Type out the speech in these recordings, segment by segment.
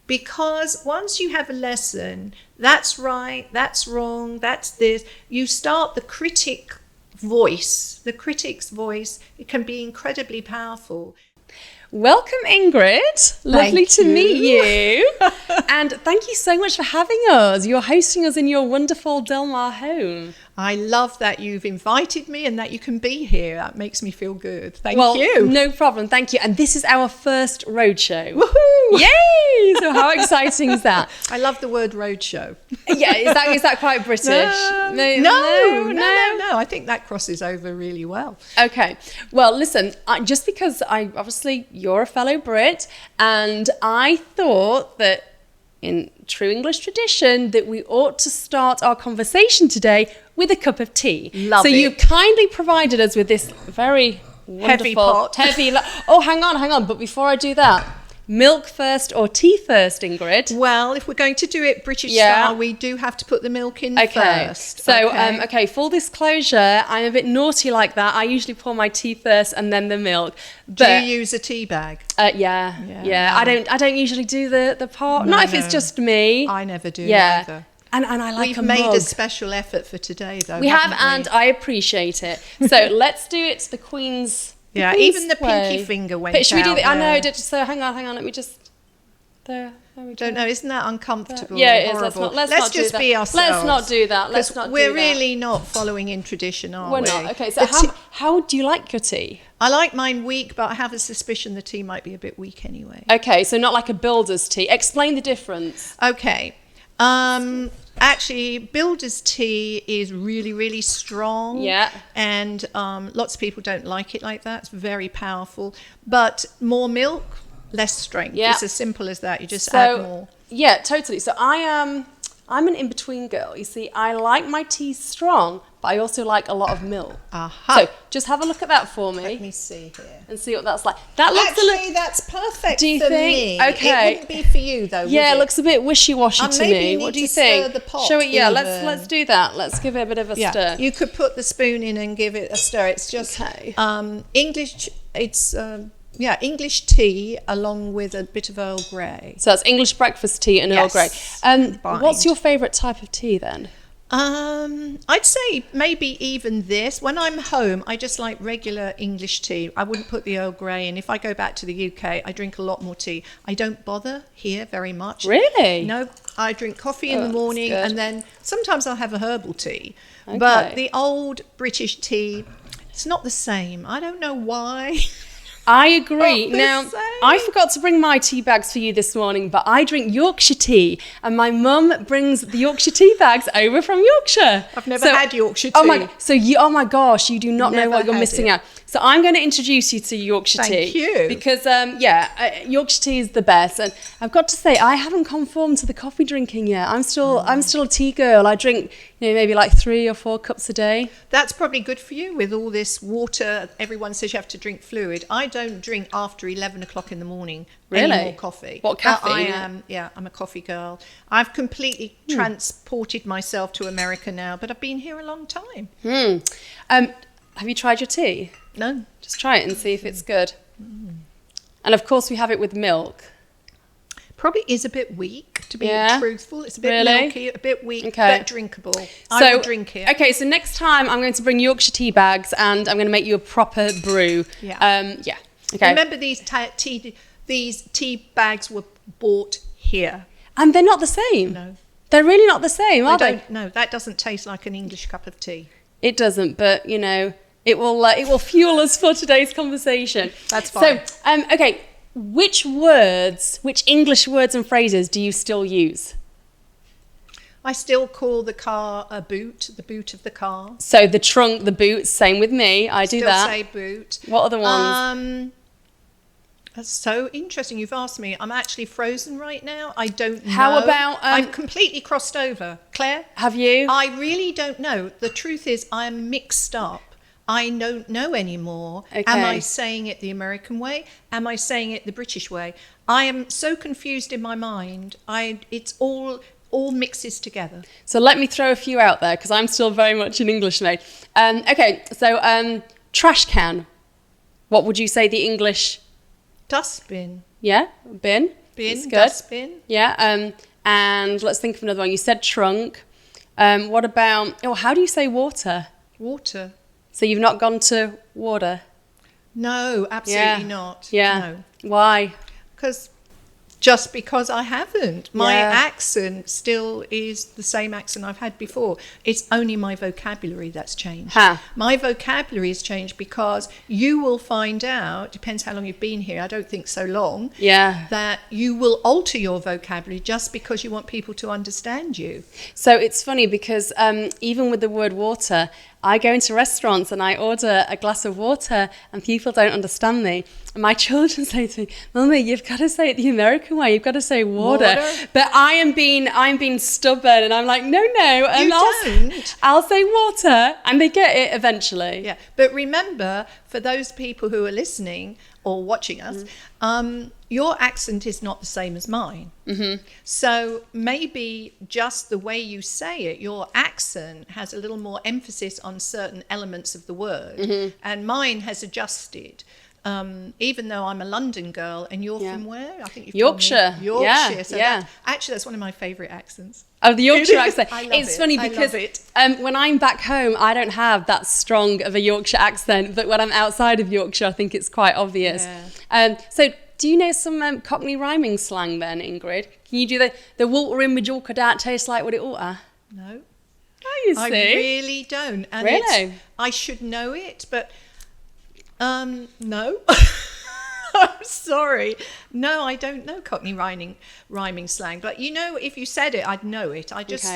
Because once you have a lesson, that's right, that's wrong, that's this, you start the critic's voice. It can be incredibly powerful. Welcome, Ingrid. Lovely to meet you. And thank you so much for having us. You're hosting us in your wonderful Delmar home. I love that you've invited me and that you can be here. That makes me feel good. Thank Well, you. no problem. Thank you. And this is our first roadshow. Woohoo! Yay! So how exciting is that? I love the word roadshow. Yeah, is that quite British? No. I think that crosses over really well. Okay. Well, listen, just because obviously you're a fellow Brit, and I thought that in true English tradition that we ought to start our conversation today with a cup of tea. Love so it. you've kindly provided us with this very wonderful Heavy pot. Oh, hang on. But before I do that, milk first or tea first, Ingrid? Well, if we're going to do it British style, we do have to put the milk in first. So, full disclosure, I'm a bit naughty like that. I usually pour my tea first and then the milk. Do you use a tea bag? Yeah. I don't usually do the pot. Not if it's just me. I never do either. And I like We've a made mug. a special effort for today, though. We have, and I appreciate it. So let's do it the Queen's. Yeah, even the pinky finger went out. Should we do that? I know. So hang on. Let me just. There we go. Don't know. Isn't that uncomfortable? Yeah, it is. Horrible? Let's not just do be that. ourselves. Let's not do that. Let's not do that. We're really not following in tradition, are we? We're not. Okay, so how do you like your tea? I like mine weak, but I have a suspicion the tea might be a bit weak anyway. Okay, so not like a builder's tea. Explain the difference. Okay. Actually, builder's tea is really, really strong. Yeah. And lots of people don't like it like that. It's very powerful. But more milk, less strength. Yeah. It's as simple as that. You just add more. Yeah, totally. So I'm an in-between girl. You see, I like my tea strong, but I also like a lot of milk. Aha. So just have a look at that for me. Let me see here. And see what that's like. That looks that's perfect do you for think? me. Okay. It wouldn't be for you, though, Yeah, would it looks a bit wishy-washy to me. What do you think? Stir the pot Shall we? Yeah, even. let's do that. Let's give it a bit of a stir. You could put the spoon in and give it a stir. It's just English. It's English tea along with a bit of Earl Grey. So that's English breakfast tea and Earl Grey. What's your favourite type of tea then? I'd say maybe even this. When I'm home, I just like regular English tea. I wouldn't put the Earl Grey in. If I go back to the UK, I drink a lot more tea. I don't bother here very much. Really? No, I drink coffee in the morning and then sometimes I'll have a herbal tea. Okay. But the old British tea, it's not the same. I don't know why. I agree. Not the Now, same. I forgot to bring my tea bags for you this morning, but I drink Yorkshire tea, and my mum brings the Yorkshire tea bags over from Yorkshire. I've never had Yorkshire tea. Oh my gosh, you do not know what you're had missing it. out. So I'm going to introduce you to Yorkshire tea. Thank you. Because, Yorkshire tea is the best. And I've got to say, I haven't conformed to the coffee drinking yet. I'm still a tea girl. I drink, maybe like 3 or 4 cups a day. That's probably good for you with all this water. Everyone says you have to drink fluid. I don't drink after 11 o'clock in the morning any more coffee. What, caffeine? I'm a coffee girl. I've completely transported myself to America now, but I've been here a long time. Have you tried your tea? No. Just try it and see if it's good. And of course we have it with milk. Probably is a bit weak, to be truthful. It's a bit milky, a bit weak, but drinkable. I will drink it. Okay, so next time I'm going to bring Yorkshire tea bags and I'm going to make you a proper brew. Yeah. Okay. Remember these tea bags were bought here. And they're not the same. No. They're really not the same, are they? No, that doesn't taste like an English cup of tea. It doesn't, but it will fuel us for today's conversation. That's fine. So, okay, which English words and phrases do you still use? I still call the car a boot, the boot of the car. So the trunk, the boot, same with me. I do that. Still say boot. What other ones? That's so interesting. You've asked me. I'm actually frozen right now. I don't know. How about... I've completely crossed over. Claire? Have you? I really don't know. The truth is I'm mixed up. I don't know anymore. Okay. Am I saying it the American way? Am I saying it the British way? I am so confused in my mind. It's all mixes together. So let me throw a few out there because I'm still very much an English maid. Okay, so trash can. What would you say the English... Dustbin. Yeah, bin. Bin, It's good. dustbin. Yeah. And let's think of another one. You said trunk. What about, how do you say water? Water. So you've not gone to water? No, absolutely not. Yeah. No. Why? Because I haven't. My accent still is the same accent I've had before. It's only my vocabulary that's changed. Huh. My vocabulary has changed because you will find out, depends how long you've been here, I don't think so long, that you will alter your vocabulary just because you want people to understand you. So it's funny because even with the word water, I go into restaurants and I order a glass of water and people don't understand me. And my children say to me, Mummy, you've got to say it the American way. You've got to say water. But I'm being stubborn and I'm like, no. And I'll say water and they get it eventually. Yeah. But remember, for those people who are listening or watching us, your accent is not the same as mine. Mm-hmm. So maybe just the way you say it, your accent has a little more emphasis on certain elements of the word, and mine has adjusted. Even though I'm a London girl, and you're from where? I think you've told me. Yorkshire. So that's one of my favourite accents. Oh, the Yorkshire accent. I love it's funny because when I'm back home, I don't have that strong of a Yorkshire accent, but when I'm outside of Yorkshire, I think it's quite obvious. Yeah. So do you know some Cockney rhyming slang then, Ingrid? Can you do the water in with Yorker don't taste like what it oughta? No. Oh, you see? I really don't. And really? I should know it, but no. I'm sorry. No, I don't know Cockney rhyming slang. But if you said it, I'd know it. I just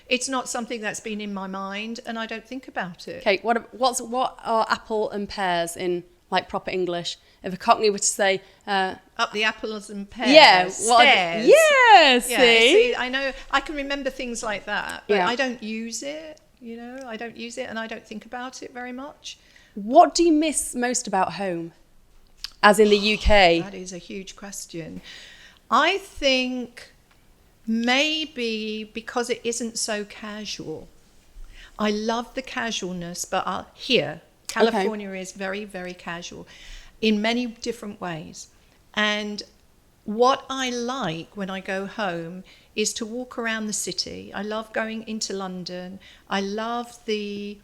it's not something that's been in my mind, and I don't think about it. Okay, what are apple and pears in like proper English? If a Cockney were to say up the apples and pears. Yeah. Stairs. See, I know. I can remember things like that, but I don't use it. I don't use it, and I don't think about it very much. What do you miss most about home? As in the UK? That is a huge question. I think maybe because it isn't so casual. I love the casualness, but here, California is very, very casual in many different ways. And what I like when I go home is to walk around the city. I love going into London. I love the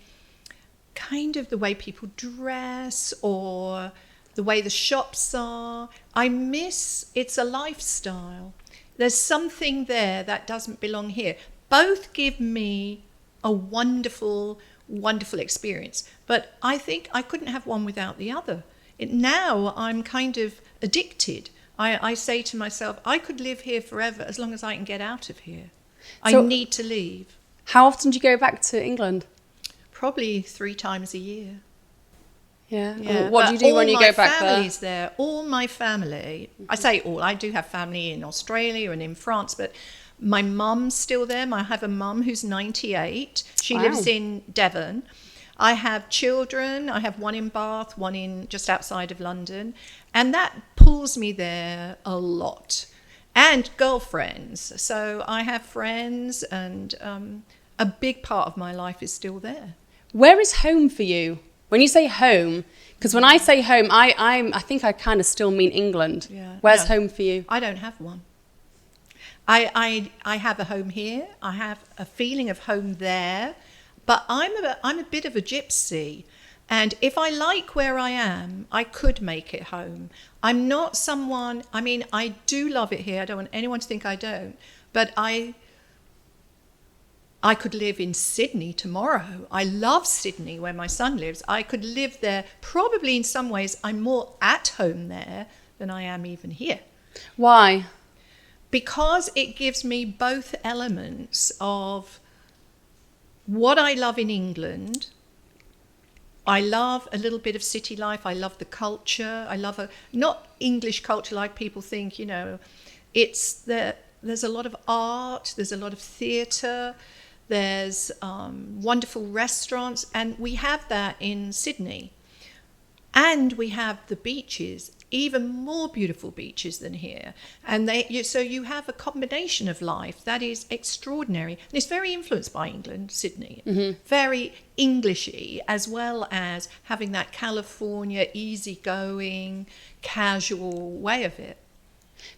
kind of the way people dress or the way the shops are. It's a lifestyle. There's something there that doesn't belong here. Both give me a wonderful, wonderful experience. But I think I couldn't have one without the other. Now I'm kind of addicted. I say to myself, I could live here forever as long as I can get out of here. I need to leave. How often do you go back to England? Probably 3 times a year. Yeah. What do you do when you go back there? All my family's there. All my family. I say all. I do have family in Australia and in France, but my mum's still there. I have a mum who's 98. She lives in Devon. I have children. I have one in Bath, one in just outside of London. And that pulls me there a lot. And girlfriends. So I have friends, and a big part of my life is still there. Where is home for you? When you say home, because when I say home, I think I kind of still mean England. Yeah, Where's home for you? I don't have one. I have a home here. I have a feeling of home there, but I'm a bit of a gypsy, and if I like where I am, I could make it home. I'm not someone. I mean, I do love it here. I don't want anyone to think I don't, but I could live in Sydney tomorrow. I love Sydney, where my son lives. I could live there. Probably in some ways, I'm more at home there than I am even here. Why? Because it gives me both elements of what I love in England. I love a little bit of city life. I love the culture. I love not English culture like people think, There's a lot of art. There's a lot of theatre. There's wonderful restaurants, and we have that in Sydney. And we have the beaches, even more beautiful beaches than here. And so you have a combination of life that is extraordinary. And it's very influenced by England, Sydney. Mm-hmm. Very Englishy, as well as having that California, easygoing, casual way of it.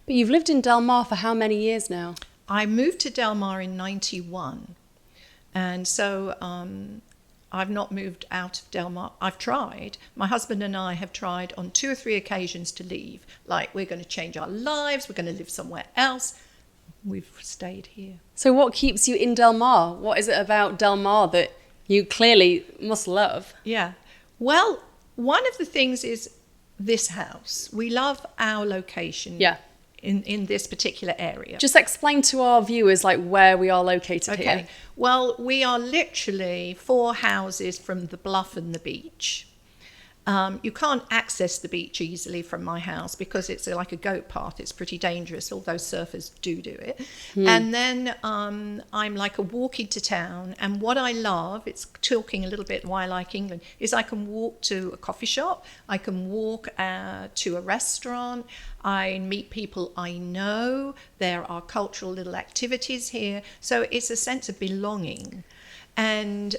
But you've lived in Del Mar for how many years now? I moved to Del Mar in 91. And so I've not moved out of Del Mar. I've tried. My husband and I have tried on 2 or 3 occasions to leave. Like, we're going to change our lives. We're going to live somewhere else. We've stayed here. So what keeps you in Del Mar? What is it about Del Mar that you clearly must love? Yeah. Well, one of the things is this house. We love our location. Yeah. In this particular area. Just explain to our viewers like where we are located here. Well, we are literally 4 houses from the bluff and the beach. You can't access the beach easily from my house because it's like a goat path. It's pretty dangerous, although surfers do it. And then I'm like a walk into town. And what I love, it's talking a little bit why I like England, is I can walk to a coffee shop. I can walk to a restaurant. I meet people I know. There are cultural little activities here. So it's a sense of belonging. And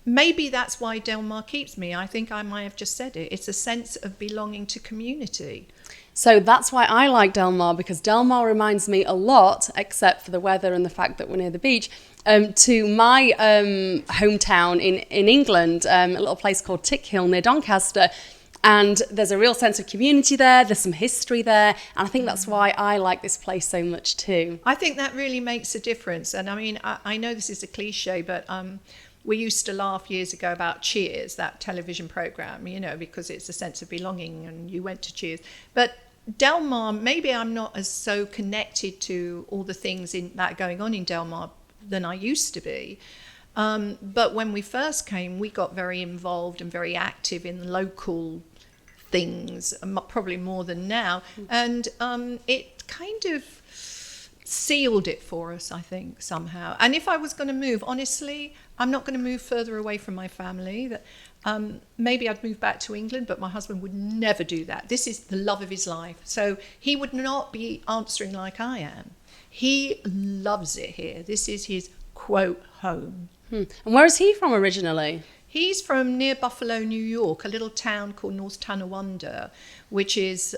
maybe that's why Del Mar keeps me. I think I might have just said it. It's a sense of belonging to community. So that's why I like Del Mar, because Del Mar reminds me a lot, except for the weather and the fact that we're near the beach, to my hometown in England, a little place called Tickhill near Doncaster. And there's a real sense of community there. There's some history there. And I think that's why I like this place so much too. I think that really makes a difference. And I mean, I know this is a cliche, but we used to laugh years ago about Cheers, that television program, you know, because it's a sense of belonging and you went to Cheers. But Del Mar, maybe I'm not as so connected to all the things that are going on in Del Mar than I used to be. But when we first came, we got very involved and very active in local things, probably more than now. And it kind of sealed it for us, I think, somehow. And if I was going to move, honestly, I'm not going to move further away from my family. That maybe I'd move back to England, but my husband would never do that. This is the love of his life. So he would not be answering like I am. He loves it here. This is his, quote, home. And where is he from originally? He's from near Buffalo, New York, a little town called North Tonawanda, which is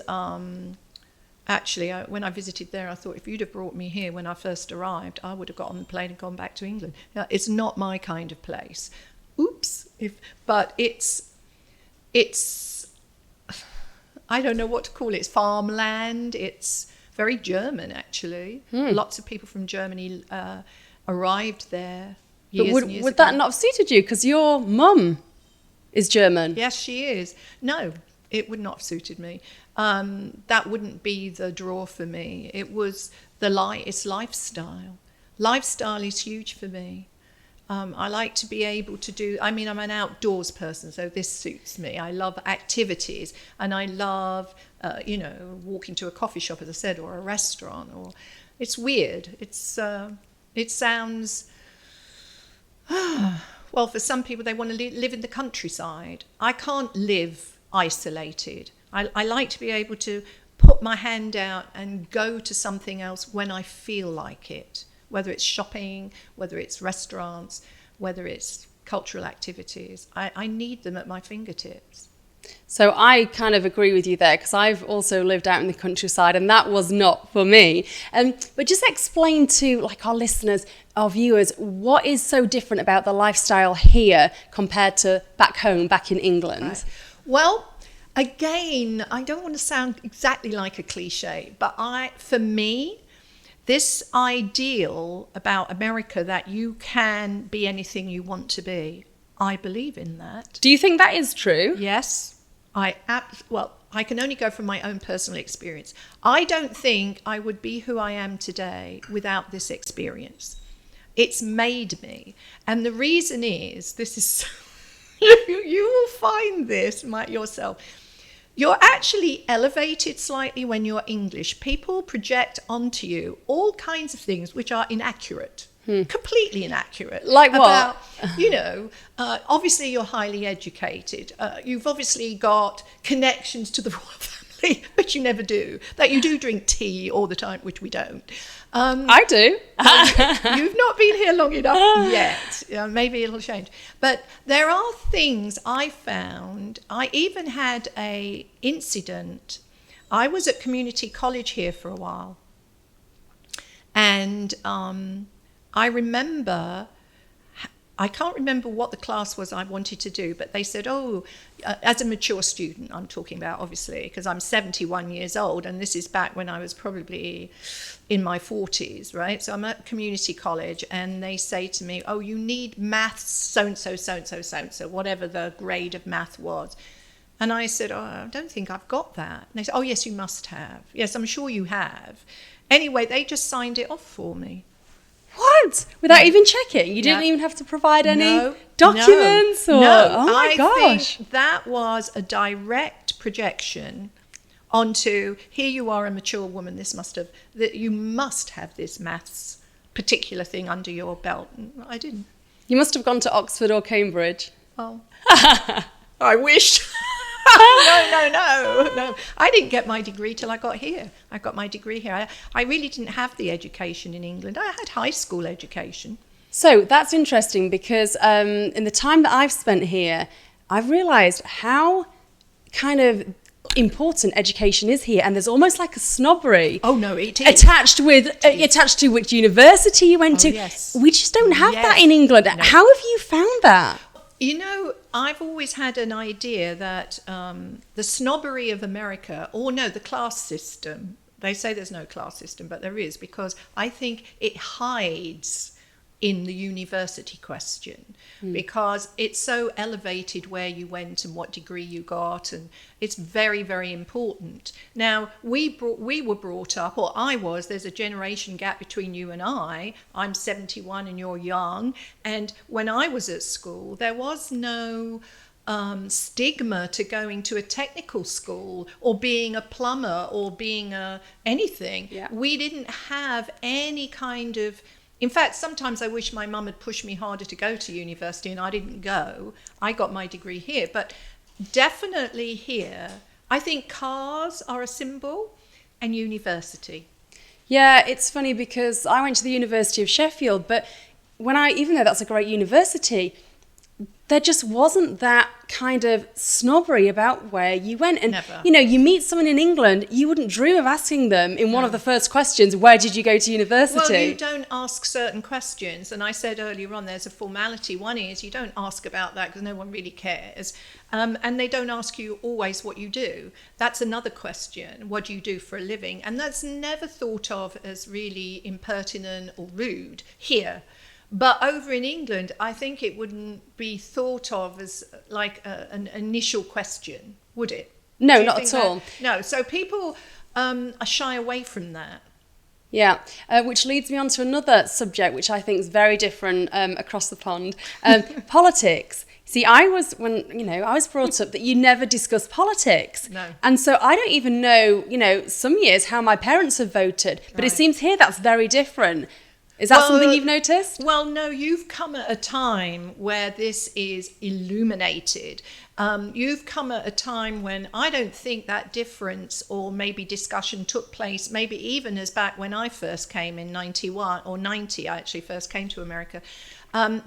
actually, when I visited there, I thought if you'd have brought me here when I first arrived, I would have got on the plane and gone back to England. Now, it's not my kind of place. Oops. But it's I don't know what to call it. It's farmland. It's very German, actually. Lots of people from Germany arrived there. But would that not have suited you? Because your mum is German. Yes, she is. No, it would not have suited me. That wouldn't be the draw for me. It was it's lifestyle. Lifestyle is huge for me. I like to be able to do, I'm an outdoors person, so this suits me. I love activities, and I love, walking to a coffee shop, as I said, or a restaurant. Or it's weird. It sounds... Well, for some people, they want to live in the countryside. I can't live isolated. I like to be able to put my hand out and go to something else when I feel like it, whether it's shopping, whether it's restaurants, whether it's cultural activities. I need them at my fingertips. So I kind of agree with you there, because I've also lived out in the countryside, and that was not for me. But just explain to like our listeners, our viewers, what is so different about the lifestyle here compared to back home, back in England? Right. Well, again, I don't want to sound exactly like a cliche, but for me, this ideal about America that you can be anything you want to be, I believe in that. Do you think that is true? Yes. I can only go from my own personal experience. I don't think I would be who I am today without this experience. It's made me. And the reason is, you will find this yourself. You're actually elevated slightly when you're English. People project onto you all kinds of things which are inaccurate. Completely inaccurate. Like what? Obviously you're highly educated. You've obviously got connections to the royal family, which you never do. That you do drink tea all the time, which we don't. I do. You've not been here long enough yet. Maybe it'll change. But there are things I found. I even had a incident I was at community college here for a while. And I remember, I can't remember what the class was I wanted to do, but they said, as a mature student, I'm talking about, obviously, because I'm 71 years old, and this is back when I was probably in my 40s, right? So I'm at community college, and they say to me, you need maths, so-and-so, so-and-so, so-and-so, whatever the grade of math was. And I said, I don't think I've got that. And they said, yes, you must have. Yes, I'm sure you have. Anyway, they just signed it off for me. What? Without even checking? You didn't even have to provide any documents? No. Oh my gosh. Think that was a direct projection onto, here you are, a mature woman, that you must have this maths particular thing under your belt. And I didn't. You must have gone to Oxford or Cambridge. Oh. I wish. No. I didn't get my degree till I got here. I got my degree here. I really didn't have the education in England. I had high school education. So that's interesting because in the time that I've spent here, I've realised how kind of important education is here, and there's almost like a snobbery. Oh no, it is attached to which university you went to. Yes. We just don't have that in England. No. How have you found that? You know, I've always had an idea that the snobbery of America, the class system, they say there's no class system, but there is, because I think it hides in the university question, because it's so elevated where you went and what degree you got, and it's very, very important. Now, we were brought up, or I was, there's a generation gap between you and I'm 71 and you're young, and when I was at school, there was no stigma to going to a technical school or being a plumber or being anything. Yeah. We didn't have any kind of... In fact, sometimes I wish my mum had pushed me harder to go to university, and I didn't go. I got my degree here. But definitely here, I think cars are a symbol, and university. Yeah, it's funny because I went to the University of Sheffield, but even though that's a great university, there just wasn't that kind of snobbery about where you went. And, Never. You meet someone in England, you wouldn't dream of asking them in one of the first questions, where did you go to university? Well, you don't ask certain questions. And I said earlier on, there's a formality. One is you don't ask about that because no one really cares. And they don't ask you always what you do. That's another question. What do you do for a living? And that's never thought of as really impertinent or rude here. But over in England, I think it wouldn't be thought of as like an initial question, would it? No, not at all. No, so people are shy away from that. Yeah, which leads me on to another subject, which I think is very different across the pond, politics. See, I was brought up that you never discuss politics. No. And so I don't even know, some years how my parents have voted, but It seems here that's very different. Is that something you've noticed? Well, no, you've come at a time where this is illuminated. You've come at a time when I don't think that difference or maybe discussion took place, maybe even as back when I first came in 91 or 90, I actually first came to America.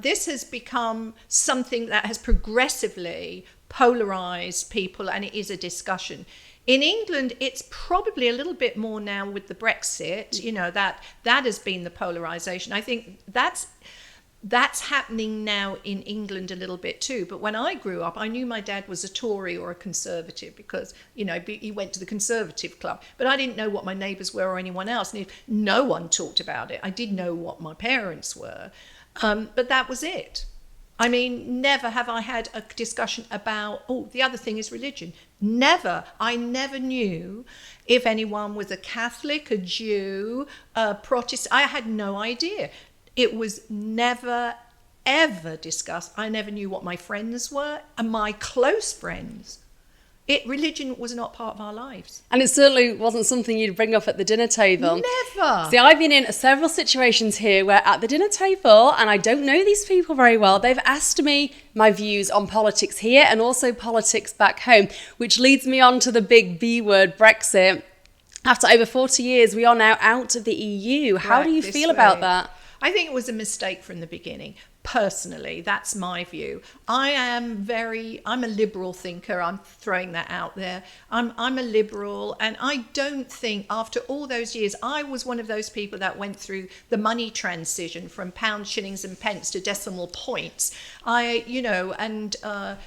This has become something that has progressively polarized people, and it is a discussion. In England, it's probably a little bit more now with the Brexit, that has been the polarization. I think that's happening now in England a little bit too. But when I grew up, I knew my dad was a Tory or a Conservative because, he went to the Conservative club. But I didn't know what my neighbours were or anyone else. And no one talked about it. I did know what my parents were. But that was it. I mean, never have I had a discussion about, the other thing is religion. Never. I never knew if anyone was a Catholic, a Jew, a Protestant. I had no idea. It was never, ever discussed. I never knew what my friends were and my close friends. Religion was not part of our lives. And it certainly wasn't something you'd bring up at the dinner table. Never. See, I've been in several situations here where at the dinner table, and I don't know these people very well, they've asked me my views on politics here and also politics back home, which leads me on to the big B word, Brexit. After over 40 years, we are now out of the EU. How do you feel about that? I think it was a mistake from the beginning. Personally, that's my view. I'm a liberal thinker. I'm throwing that out there. I'm a liberal, and I don't think after all those years, I was one of those people that went through the money transition from pounds, shillings and pence to decimal points.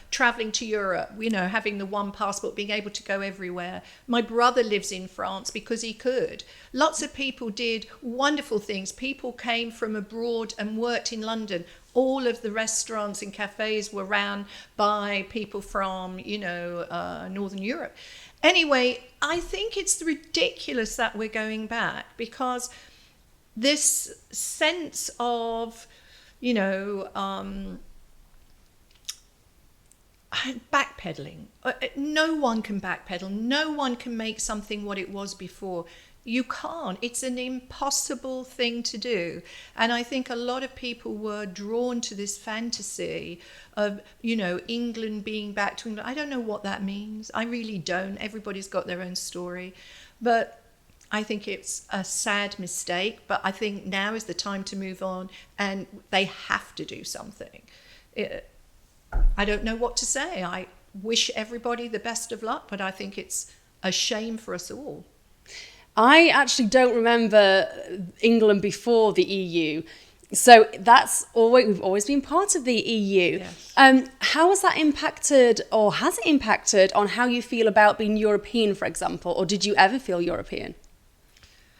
Traveling to Europe, having the one passport, being able to go everywhere. My brother lives in France because he could. Lots of people did wonderful things. People came from abroad and worked in London. All of the restaurants and cafes were ran by people from, Northern Europe. Anyway, I think it's ridiculous that we're going back, because this sense of, backpedaling. No one can backpedal. No one can make something what it was before. You can't. It's an impossible thing to do. And I think a lot of people were drawn to this fantasy of, England being back to England. I don't know what that means. I really don't. Everybody's got their own story. But I think it's a sad mistake. But I think now is the time to move on, and they have to do something. I don't know what to say. I wish everybody the best of luck, but I think it's a shame for us all. I actually don't remember England before the EU. So we've always been part of the EU. Yes. How has that impacted, or has it impacted on how you feel about being European, for example? Or did you ever feel European?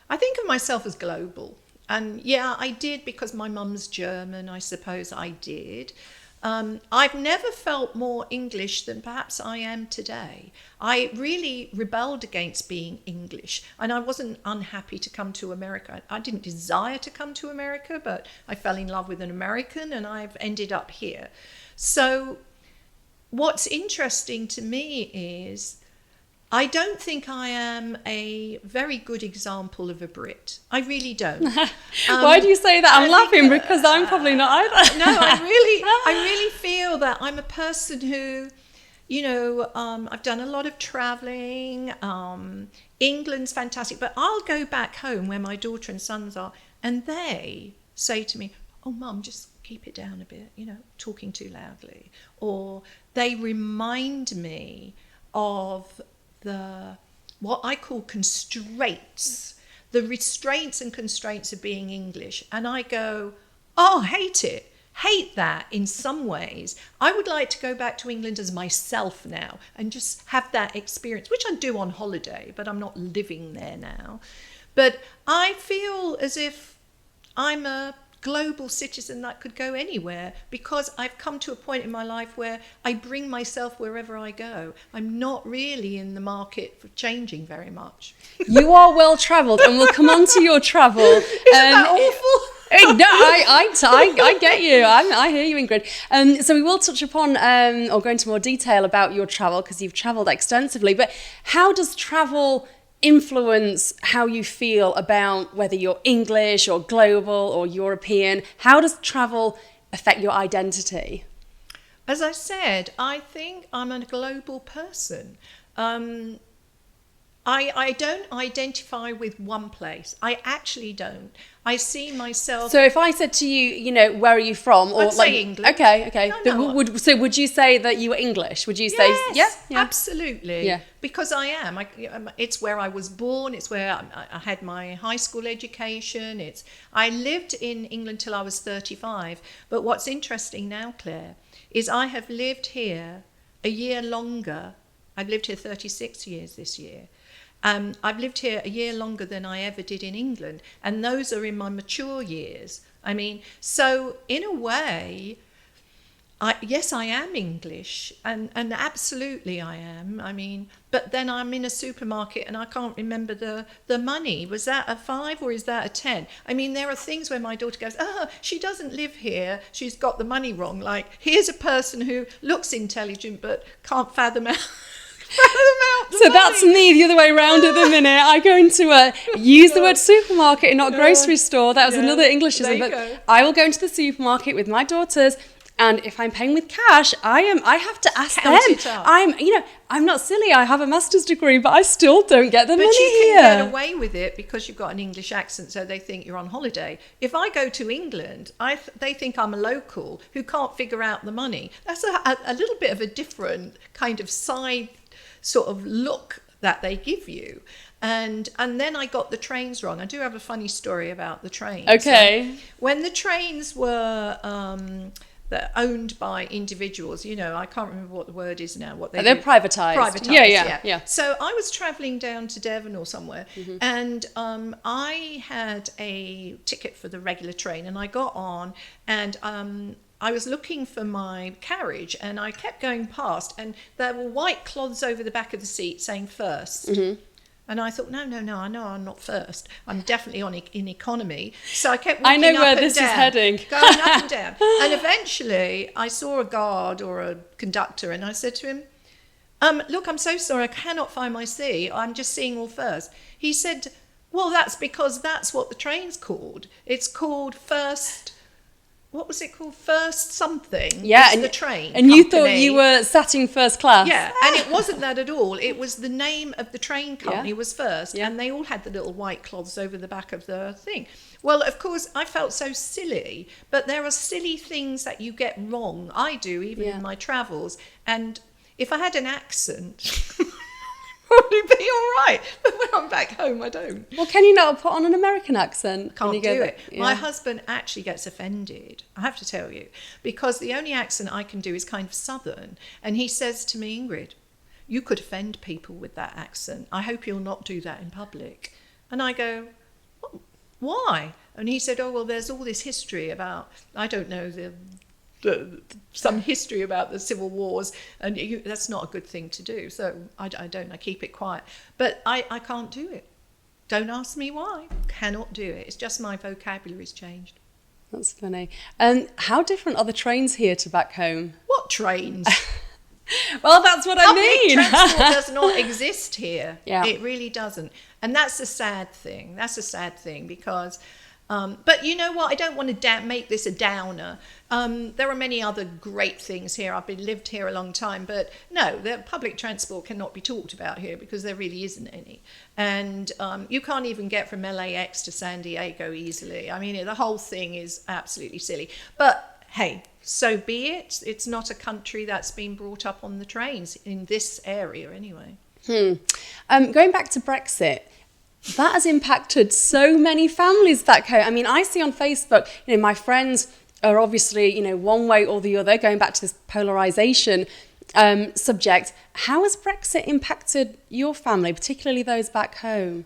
I think of myself as global. And yeah, I did, because my mum's German, I suppose I did. I've never felt more English than perhaps I am today. I really rebelled against being English, and I wasn't unhappy to come to America. I didn't desire to come to America, but I fell in love with an American, and I've ended up here. So what's interesting to me is I don't think I am a very good example of a Brit. I really don't. Why do you say that? I'm laughing because I'm probably not either. No, I really feel that I'm a person who, I've done a lot of traveling. England's fantastic, but I'll go back home where my daughter and sons are, and they say to me, "Oh, Mum, just keep it down a bit, talking too loudly." Or they remind me of what I call constraints, the restraints and constraints of being English. And I go, oh, hate that in some ways. I would like to go back to England as myself now and just have that experience, which I do on holiday, but I'm not living there now. But I feel as if I'm a global citizen that could go anywhere, because I've come to a point in my life where I bring myself wherever I go. I'm not really in the market for changing very much. You are well travelled, and we'll come on to your travel. Isn't that awful? No, I get you. I hear you, Ingrid. So we will touch upon or go into more detail about your travel, because you've travelled extensively. But how does travel influence how you feel about whether you're English or global or European? How does travel affect your identity? As I said, I think I'm a global person. I don't identify with one place. I actually don't. I see myself. So if I said to you, where are you from? Or I'd say England. Okay. No. Would you say that you were English? Would you say yes, yeah? Absolutely. Yeah. Because I am. It's where I was born. It's where I had my high school education. I lived in England till I was 35. But what's interesting now, Claire, is I have lived here a year longer. I've lived here 36 years this year. I've lived here a year longer than I ever did in England, and those are in my mature years. So in a way, yes, I am English, and absolutely I am. But then I'm in a supermarket and I can't remember the money. Was that a 5 or is that a 10? There are things where my daughter goes, she doesn't live here, she's got the money wrong. Like, here's a person who looks intelligent but can't fathom out. So that's me the other way around at the minute. I go into use the word supermarket and not grocery store. That was another Englishism. But I will go into the supermarket with my daughters, And if I'm paying with cash, I have to ask Count them. it up. I'm not silly. I have a master's degree, but I still don't get the money But you here. can get away with it because you've got an English accent, so they think you're on holiday. If I go to England, they think I'm a local who can't figure out the money. That's a little bit of a different kind of side sort of look that they give you. And then I got the trains wrong. I do have a funny story about the trains. Okay. When the trains were they're owned by individuals, I can't remember what the word is now. They're privatized. Privatized, yeah. So I was travelling down to Devon or somewhere, and I had a ticket for the regular train, and I got on, and I was looking for my carriage, and I kept going past, and there were white cloths over the back of the seat saying first. And I thought, no, I know I'm not first. I'm definitely in economy. So I kept walking I know up where and this down, is heading. going up and down. And eventually I saw a guard or a conductor, and I said to him, look, I'm so sorry, I cannot find my seat. I'm just seeing all first. He said, well, that's because that's what the train's called. It's called first... What was it called? First something. Yeah, and the train. And you thought you were sat in first class. Yeah, and it wasn't that at all. It was the name of the train company was first, and they all had the little white cloths over the back of the thing. Well, of course, I felt so silly, but there are silly things that you get wrong. I do, even in my travels. And if I had an accent... probably be all right, but when I'm back home I don't. Well, can you not put on an American accent? Can't do it. My husband actually gets offended, I have to tell you, because the only accent I can do is kind of southern, and he says to me, Ingrid, you could offend people with that accent. I hope you'll not do that in public. And I go, why? And he said, oh well, there's all this history about, I don't know, some history about the civil wars, and that's not a good thing to do, so I keep it quiet, but I can't do it. Don't ask me why. Cannot do it. It's just my vocabulary's changed. That's funny. How different are the trains here to back home? What trains? Well, that's what I mean. Public transport does not exist here. Yeah. It really doesn't, and that's a sad thing. Because but you know what? I don't want to make this a downer. There are many other great things here. I've lived here a long time, but no, the public transport cannot be talked about here because there really isn't any. And you can't even get from LAX to San Diego easily. I mean, the whole thing is absolutely silly. But hey, so be it. It's not a country that's been brought up on the trains in this area anyway. Going back to Brexit, that has impacted so many families back home. I mean, I see on Facebook, my friends are obviously, one way or the other, going back to this polarization subject. How has Brexit impacted your family, particularly those back home?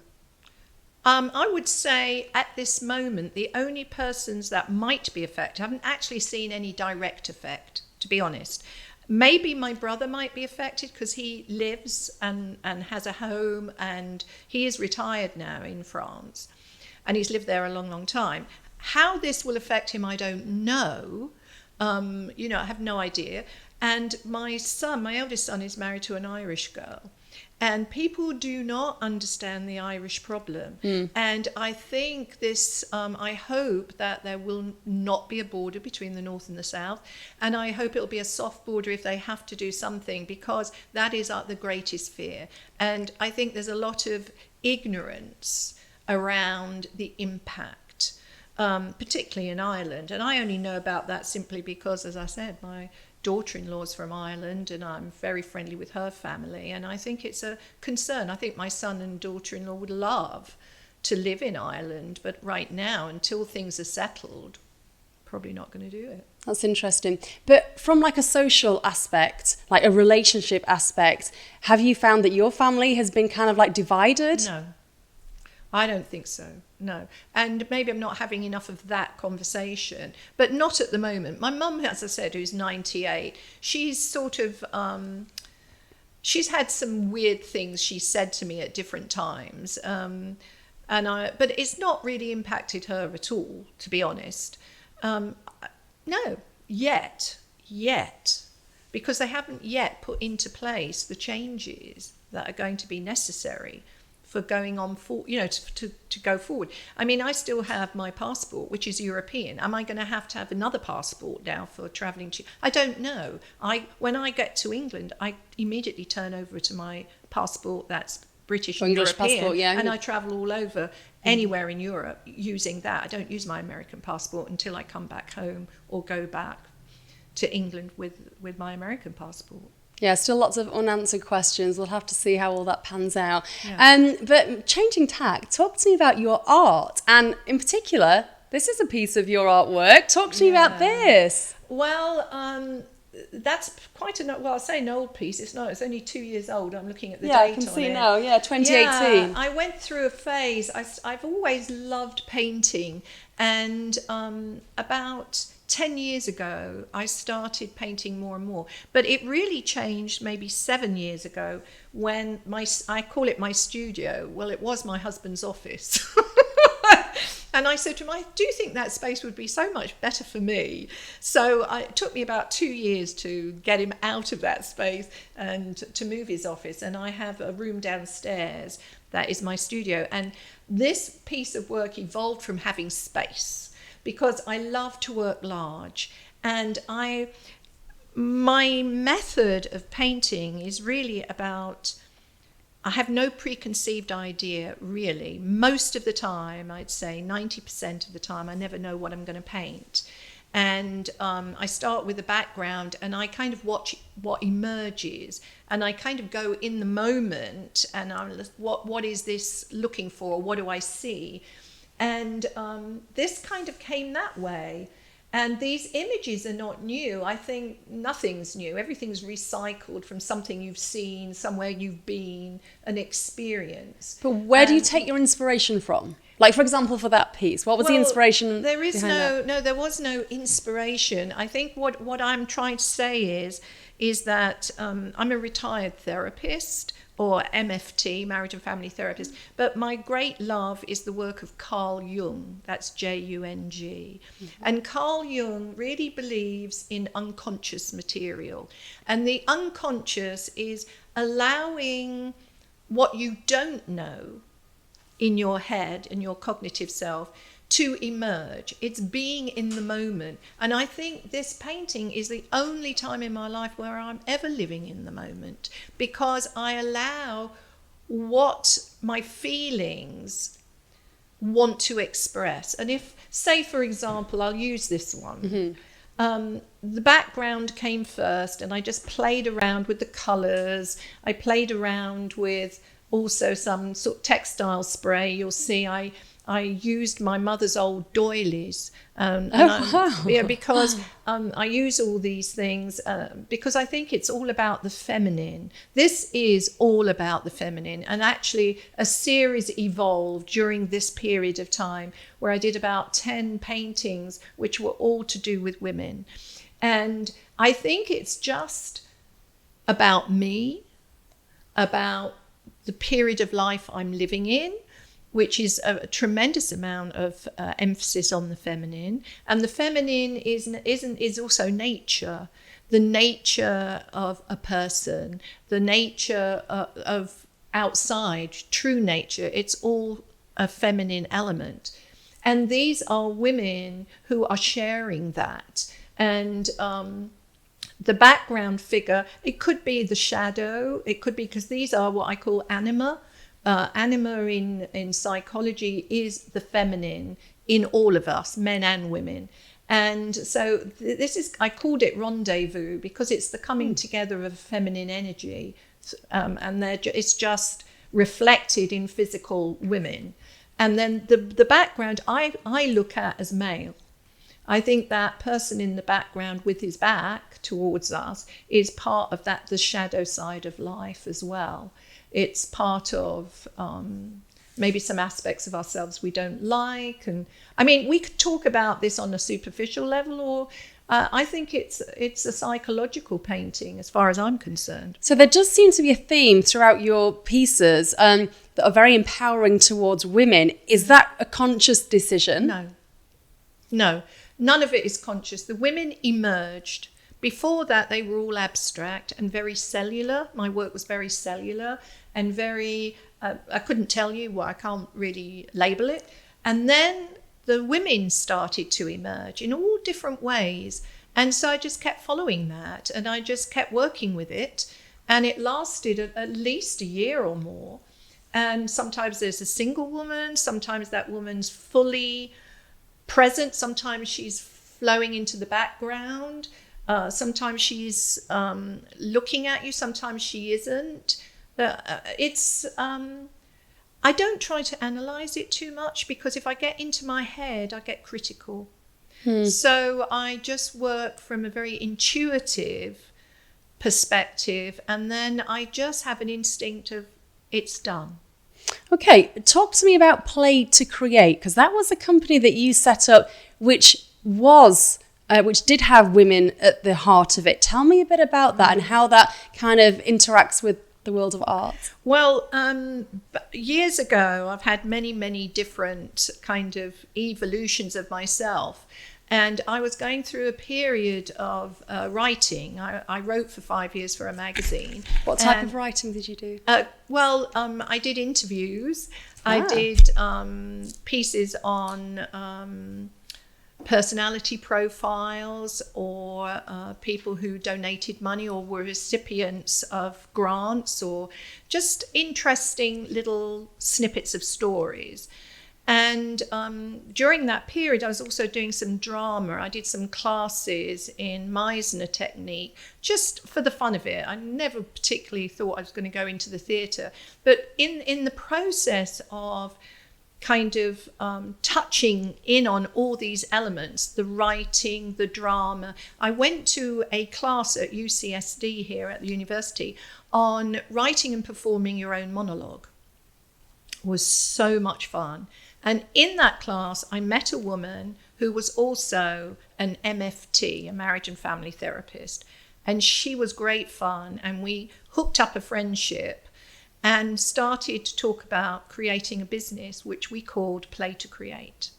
I would say at this moment, the only persons that might be affected, I haven't actually seen any direct effect, to be honest. Maybe my brother might be affected because he lives and has a home, and he is retired now in France, and he's lived there a long, long time. How this will affect him, I don't know. I have no idea. And my eldest son is married to an Irish girl. And people do not understand the Irish problem. And I think I hope that there will not be a border between the North and the South. And I hope it'll be a soft border if they have to do something, because that is the greatest fear. And I think there's a lot of ignorance around the impact, particularly in Ireland. And I only know about that simply because, as I said, my daughter-in-law's from Ireland, and I'm very friendly with her family, and I think it's a concern. I think my son and daughter-in-law would love to live in Ireland, but right now, until things are settled, probably not going to do it. That's interesting. But from like a social aspect, like a relationship aspect, have you found that your family has been kind of like divided? No, I don't think so. No. And maybe I'm not having enough of that conversation, but not at the moment. My mum, as I said, who's 98, she's sort of, she's had some weird things she said to me at different times. But it's not really impacted her at all, to be honest. No, yet, because they haven't yet put into place the changes that are going to be necessary for going on to go forward. I mean, I still have my passport, which is European. Am I going to have another passport now for traveling to? I don't know. When I get to England, I immediately turn over to my passport that's British and English European, passport, yeah. and I travel all over anywhere in Europe using that. I don't use my American passport until I come back home or go back to England with my American passport. Yeah, still lots of unanswered questions. We'll have to see how all that pans out. Yeah. But changing tack, talk to me about your art. And in particular, this is a piece of your artwork. Talk to me about this. Well, that's quite I'll say an old piece. It's only 2 years old. I'm looking at the Yeah, date I can on see it. now. Yeah, 2018. Yeah, I went through a phase. I've always loved painting, and about 10 years ago, I started painting more and more. But it really changed maybe 7 years ago when I call it my studio. Well, it was my husband's office. And I said to him, I do think that space would be so much better for me. So it took me about 2 years to get him out of that space and to move his office. And I have a room downstairs that is my studio. And this piece of work evolved from having space, because I love to work large. And my method of painting is really about, I have no preconceived idea, really. Most of the time, I'd say 90% of the time, I never know what I'm going to paint. And I start with the background and I kind of watch what emerges, and I kind of go in the moment and what is this looking for? What do I see? And this kind of came that way. And these images are not new. I think nothing's new. Everything's recycled from something you've seen, somewhere you've been, an experience. But where do you take your inspiration from? Like, for example, for that piece, what was the inspiration? There is behind that? there was no inspiration. I think what I'm trying to say is that I'm a retired therapist, or MFT, marriage and family therapist, but my great love is the work of Carl Jung. That's Jung. Mm-hmm. And Carl Jung really believes in unconscious material. And the unconscious is allowing what you don't know in your head and your cognitive self to emerge. It's being in the moment. And I think this painting is the only time in my life where I'm ever living in the moment, because I allow what my feelings want to express. And if, say, for example, I'll use this one. Mm-hmm. The background came first, and I just played around with the colours. I played around with also some sort of textile spray. You'll see I used my mother's old doilies, because I use all these things because I think it's all about the feminine. This is all about the feminine, and actually a series evolved during this period of time where I did about 10 paintings which were all to do with women. And I think it's just about me, about the period of life I'm living in, which is a tremendous amount of emphasis on the feminine. And the feminine is also nature, the nature of a person, the nature of outside, true nature. It's all a feminine element. And these are women who are sharing that. And the background figure, it could be the shadow, it could be, because these are what I call anima. Anima in psychology is the feminine in all of us, men and women. And so this is, I called it rendezvous because it's the coming together of feminine energy, and it's just reflected in physical women. And then the background I look at as male. I think that person in the background with his back towards us is part of that, the shadow side of life as well. It's part of maybe some aspects of ourselves we don't like. And I mean, we could talk about this on a superficial level, or I think it's a psychological painting as far as I'm concerned. So there does seem to be a theme throughout your pieces that are very empowering towards women. Is that a conscious decision? No, none of it is conscious. The women emerged. Before that, they were all abstract and very cellular. My work was very cellular and very I couldn't tell you why, I can't really label it. And then the women started to emerge in all different ways. And so I just kept following that, and I just kept working with it. And it lasted at least a year or more. And sometimes there's a single woman, sometimes that woman's fully present, sometimes she's flowing into the background, sometimes she's looking at you, sometimes she isn't. I don't try to analyze it too much, because if I get into my head, I get critical. So I just work from a very intuitive perspective, and then I just have an instinct of it's done. Okay, talk to me about Play to Create, because that was a company that you set up, which did have women at the heart of it. Tell me a bit about that and how that kind of interacts with the world of art. Well, years ago, I've had many, many different kind of evolutions of myself. And I was going through a period of writing. I wrote for 5 years for a magazine. What type of writing did you do? I did interviews. I did pieces on personality profiles, or people who donated money or were recipients of grants, or just interesting little snippets of stories. And during that period, I was also doing some drama. I did some classes in Meisner technique, just for the fun of it. I never particularly thought I was going to go into the theatre. But in the process of kind of touching in on all these elements, the writing, the drama, I went to a class at UCSD here at the university on writing and performing your own monologue. It was so much fun. And in that class, I met a woman who was also an MFT, a marriage and family therapist. And she was great fun. And we hooked up a friendship and started to talk about creating a business, which we called Play to Create.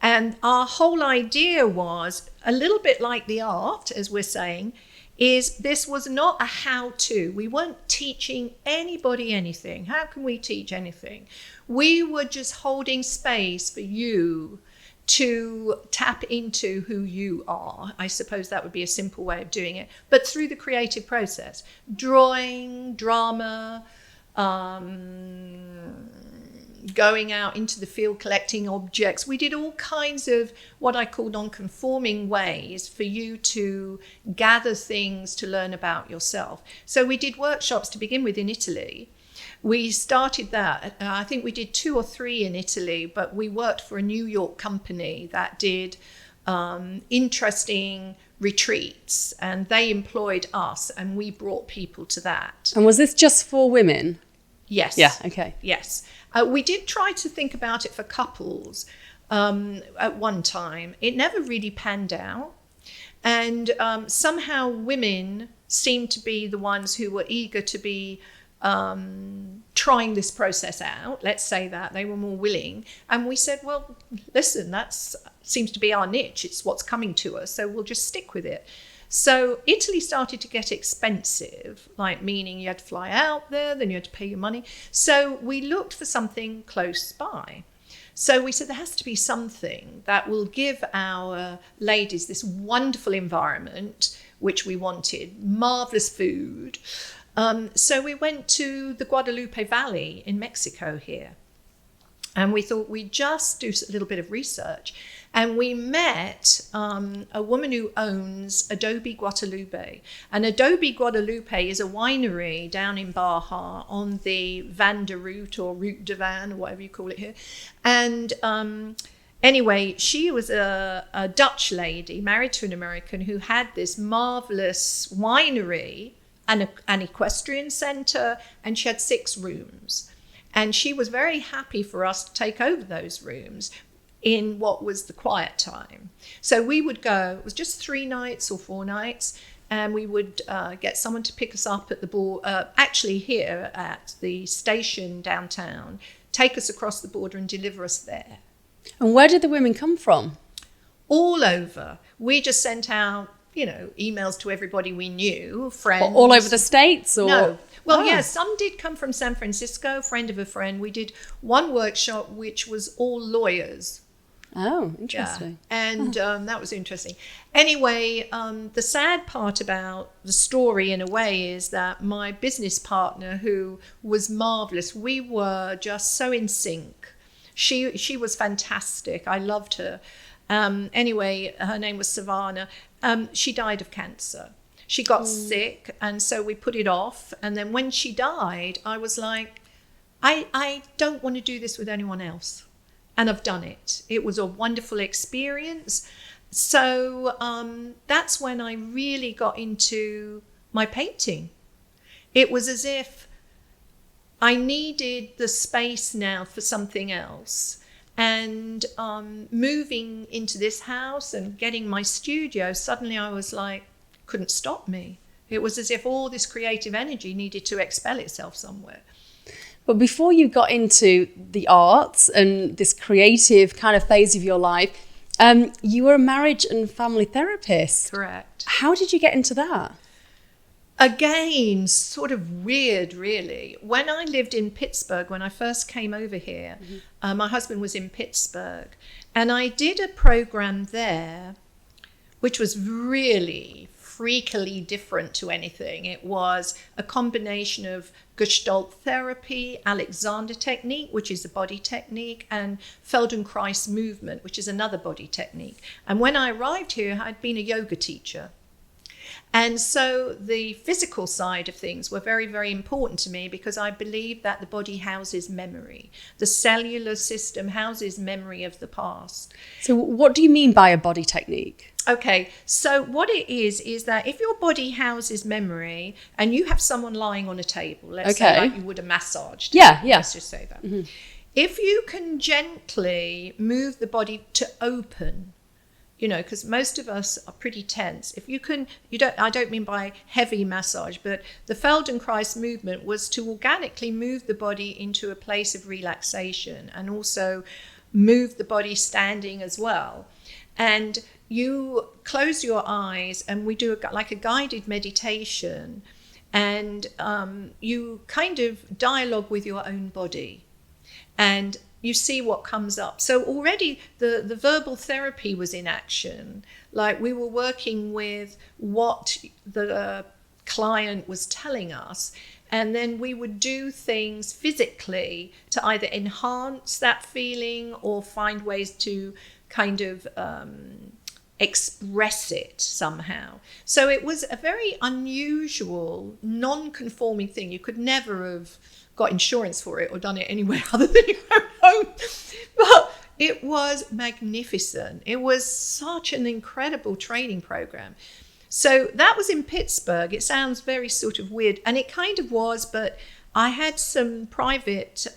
And our whole idea was a little bit like the art, as we're saying, is this was not a how-to. We weren't teaching anybody anything. How can we teach anything? We were just holding space for you to tap into who you are. I suppose that would be a simple way of doing it, but through the creative process. Drawing, drama, going out into the field, collecting objects. We did all kinds of what I call non-conforming ways for you to gather things to learn about yourself. So we did workshops to begin with in Italy. We started that. I think we did 2 or 3 in Italy, but we worked for a New York company that did interesting retreats, and they employed us, and we brought people to that. And was this just for women? Yes. Yeah, okay. Yes. We did try to think about it for couples at one time. It never really panned out. And somehow women seemed to be the ones who were eager to be trying this process out. Let's say that. They were more willing. And we said, well, listen, that seems to be our niche. It's what's coming to us. So we'll just stick with it. So Italy started to get expensive, like meaning you had to fly out there, then you had to pay your money. So we looked for something close by. So we said there has to be something that will give our ladies this wonderful environment, which we wanted, marvelous food. So we went to the Guadalupe Valley in Mexico here. And we thought we'd just do a little bit of research. And we met a woman who owns Adobe Guadalupe. And Adobe Guadalupe is a winery down in Baja on the Van der Route, or Route de Van, or whatever you call it here. And anyway, she was a Dutch lady married to an American who had this marvelous winery and an equestrian center, and she had 6 rooms. And she was very happy for us to take over those rooms in what was the quiet time. So we would go, it was just 3 nights or 4 nights, and we would get someone to pick us up at the border, actually here at the station downtown, take us across the border and deliver us there. And where did the women come from? All over. We just sent out emails to everybody we knew, friends. All over the States? Or? No. Well, yeah, some did come from San Francisco, friend of a friend. We did one workshop which was all lawyers. Oh, interesting. Yeah. And that was interesting. Anyway, the sad part about the story in a way is that my business partner, who was marvelous, we were just so in sync. She was fantastic. I loved her. Anyway, her name was Savannah. She died of cancer. She got sick, and so we put it off. And then when she died, I was like, I don't want to do this with anyone else. And I've done it. It was a wonderful experience. So that's when I really got into my painting. It was as if I needed the space now for something else. And moving into this house and getting my studio, suddenly I was like, couldn't stop me. It was as if all this creative energy needed to expel itself somewhere. But before you got into the arts and this creative kind of phase of your life, you were a marriage and family therapist. Correct. How did you get into that? Again, sort of weird, really. When I lived in Pittsburgh, when I first came over here, my husband was in Pittsburgh, and I did a program there, which was really freakily different to anything. It was a combination of Gestalt therapy, Alexander technique, which is a body technique, and Feldenkrais movement, which is another body technique. And when I arrived here, I'd been a yoga teacher. And so the physical side of things were very, very important to me because I believe that the body houses memory. The cellular system houses memory of the past. So what do you mean by a body technique? Okay, so what it is that if your body houses memory and you have someone lying on a table, let's say like you would a massage table, let's just say that. If you can gently move the body to open, because most of us are pretty tense. If you can, I don't mean by heavy massage, but the Feldenkrais movement was to organically move the body into a place of relaxation and also move the body standing as well. And you close your eyes and we do like a guided meditation, and you kind of dialogue with your own body and you see what comes up. So already the verbal therapy was in action. Like we were working with what the client was telling us, and then we would do things physically to either enhance that feeling or find ways to kind of express it somehow. So it was a very unusual, non-conforming thing. You could never have got insurance for it or done it anywhere other than your own home. But it was magnificent. It was such an incredible training program. So that was in Pittsburgh. It sounds very sort of weird, and it kind of was, but I had some private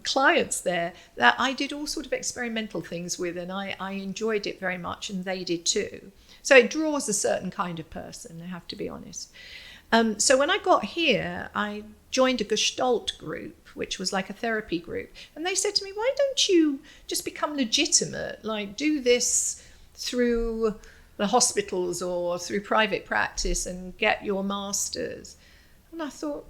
clients there that I did all sort of experimental things with, and I enjoyed it very much, and they did too. So it draws a certain kind of person, I have to be honest. So when I got here, I joined a Gestalt group, which was like a therapy group. And they said to me, why don't you just become legitimate, like do this through the hospitals or through private practice and get your master's? And I thought,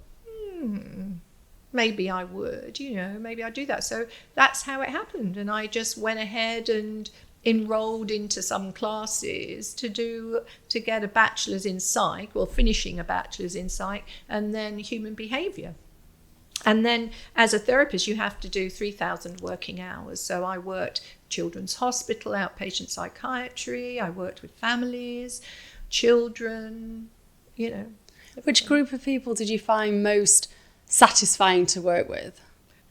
maybe I would, maybe I'd do that. So that's how it happened. And I just went ahead and enrolled into some classes to get a bachelor's in psych, well, finishing a bachelor's in psych, and then human behavior. And then as a therapist, you have to do 3,000 working hours. So I worked children's hospital, outpatient psychiatry. I worked with families, children, Which group of people did you find most satisfying to work with?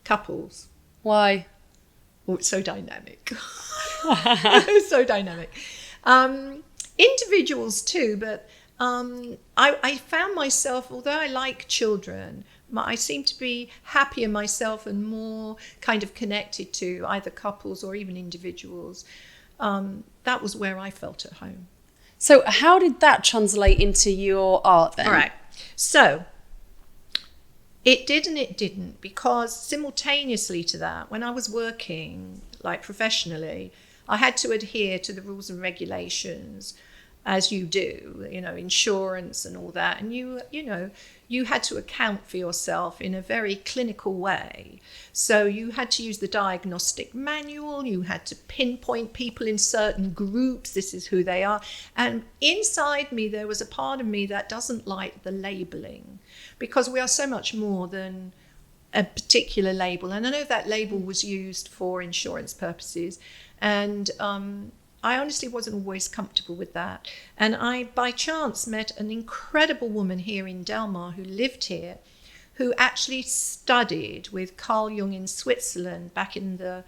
Couples. Why? Oh, it's so dynamic. So dynamic. Individuals too, but I found myself, although I like children, I seem to be happier myself and more kind of connected to either couples or even individuals. That was where I felt at home. So how did that translate into your art then? All right. So it did and it didn't, because simultaneously to that, when I was working like professionally, I had to adhere to the rules and regulations as you do, insurance and all that. And you had to account for yourself in a very clinical way. So you had to use the diagnostic manual. You had to pinpoint people in certain groups. This is who they are. And inside me, there was a part of me that doesn't like the labeling, because we are so much more than a particular label. And I know that label was used for insurance purposes. And I honestly wasn't always comfortable with that. And I, by chance, met an incredible woman here in Delmar who lived here, who actually studied with Carl Jung in Switzerland back in the,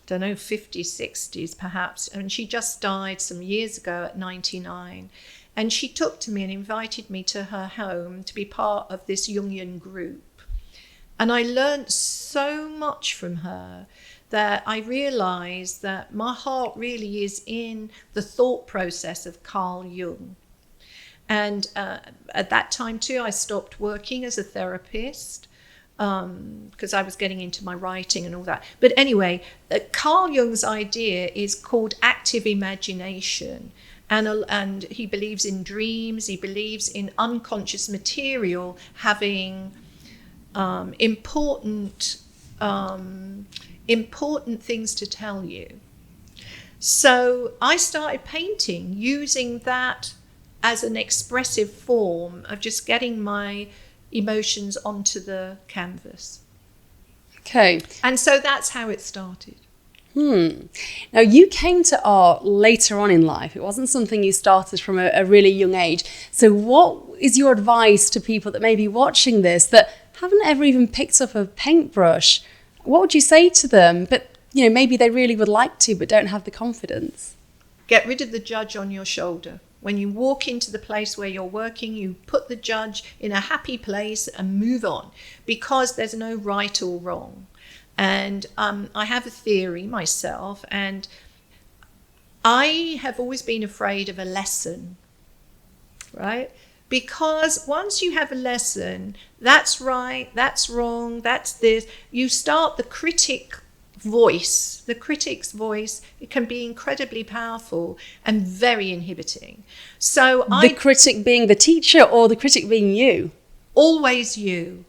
50s, 60s perhaps. And she just died some years ago at 99. And she took to me and invited me to her home to be part of this Jungian group. And I learned so much from her that I realized that my heart really is in the thought process of Carl Jung. And at that time too, I stopped working as a therapist because I was getting into my writing and all that. But anyway, Carl Jung's idea is called active imagination. And he believes in dreams. He believes in unconscious material having important things to tell you. So I started painting using that as an expressive form of just getting my emotions onto the canvas. Okay. And so that's how it started. Now, you came to art later on in life. It wasn't something you started from a really young age. So what is your advice to people that may be watching this that haven't ever even picked up a paintbrush? What would you say to them? But, maybe they really would like to, but don't have the confidence. Get rid of the judge on your shoulder. When you walk into the place where you're working, you put the judge in a happy place and move on, because there's no right or wrong. And I have a theory myself, and I have always been afraid of a lesson, right? Because once you have a lesson, that's right, that's wrong, that's this, you start the critic's voice. It can be incredibly powerful and very inhibiting. So the critic being the teacher or the critic being you? Always you.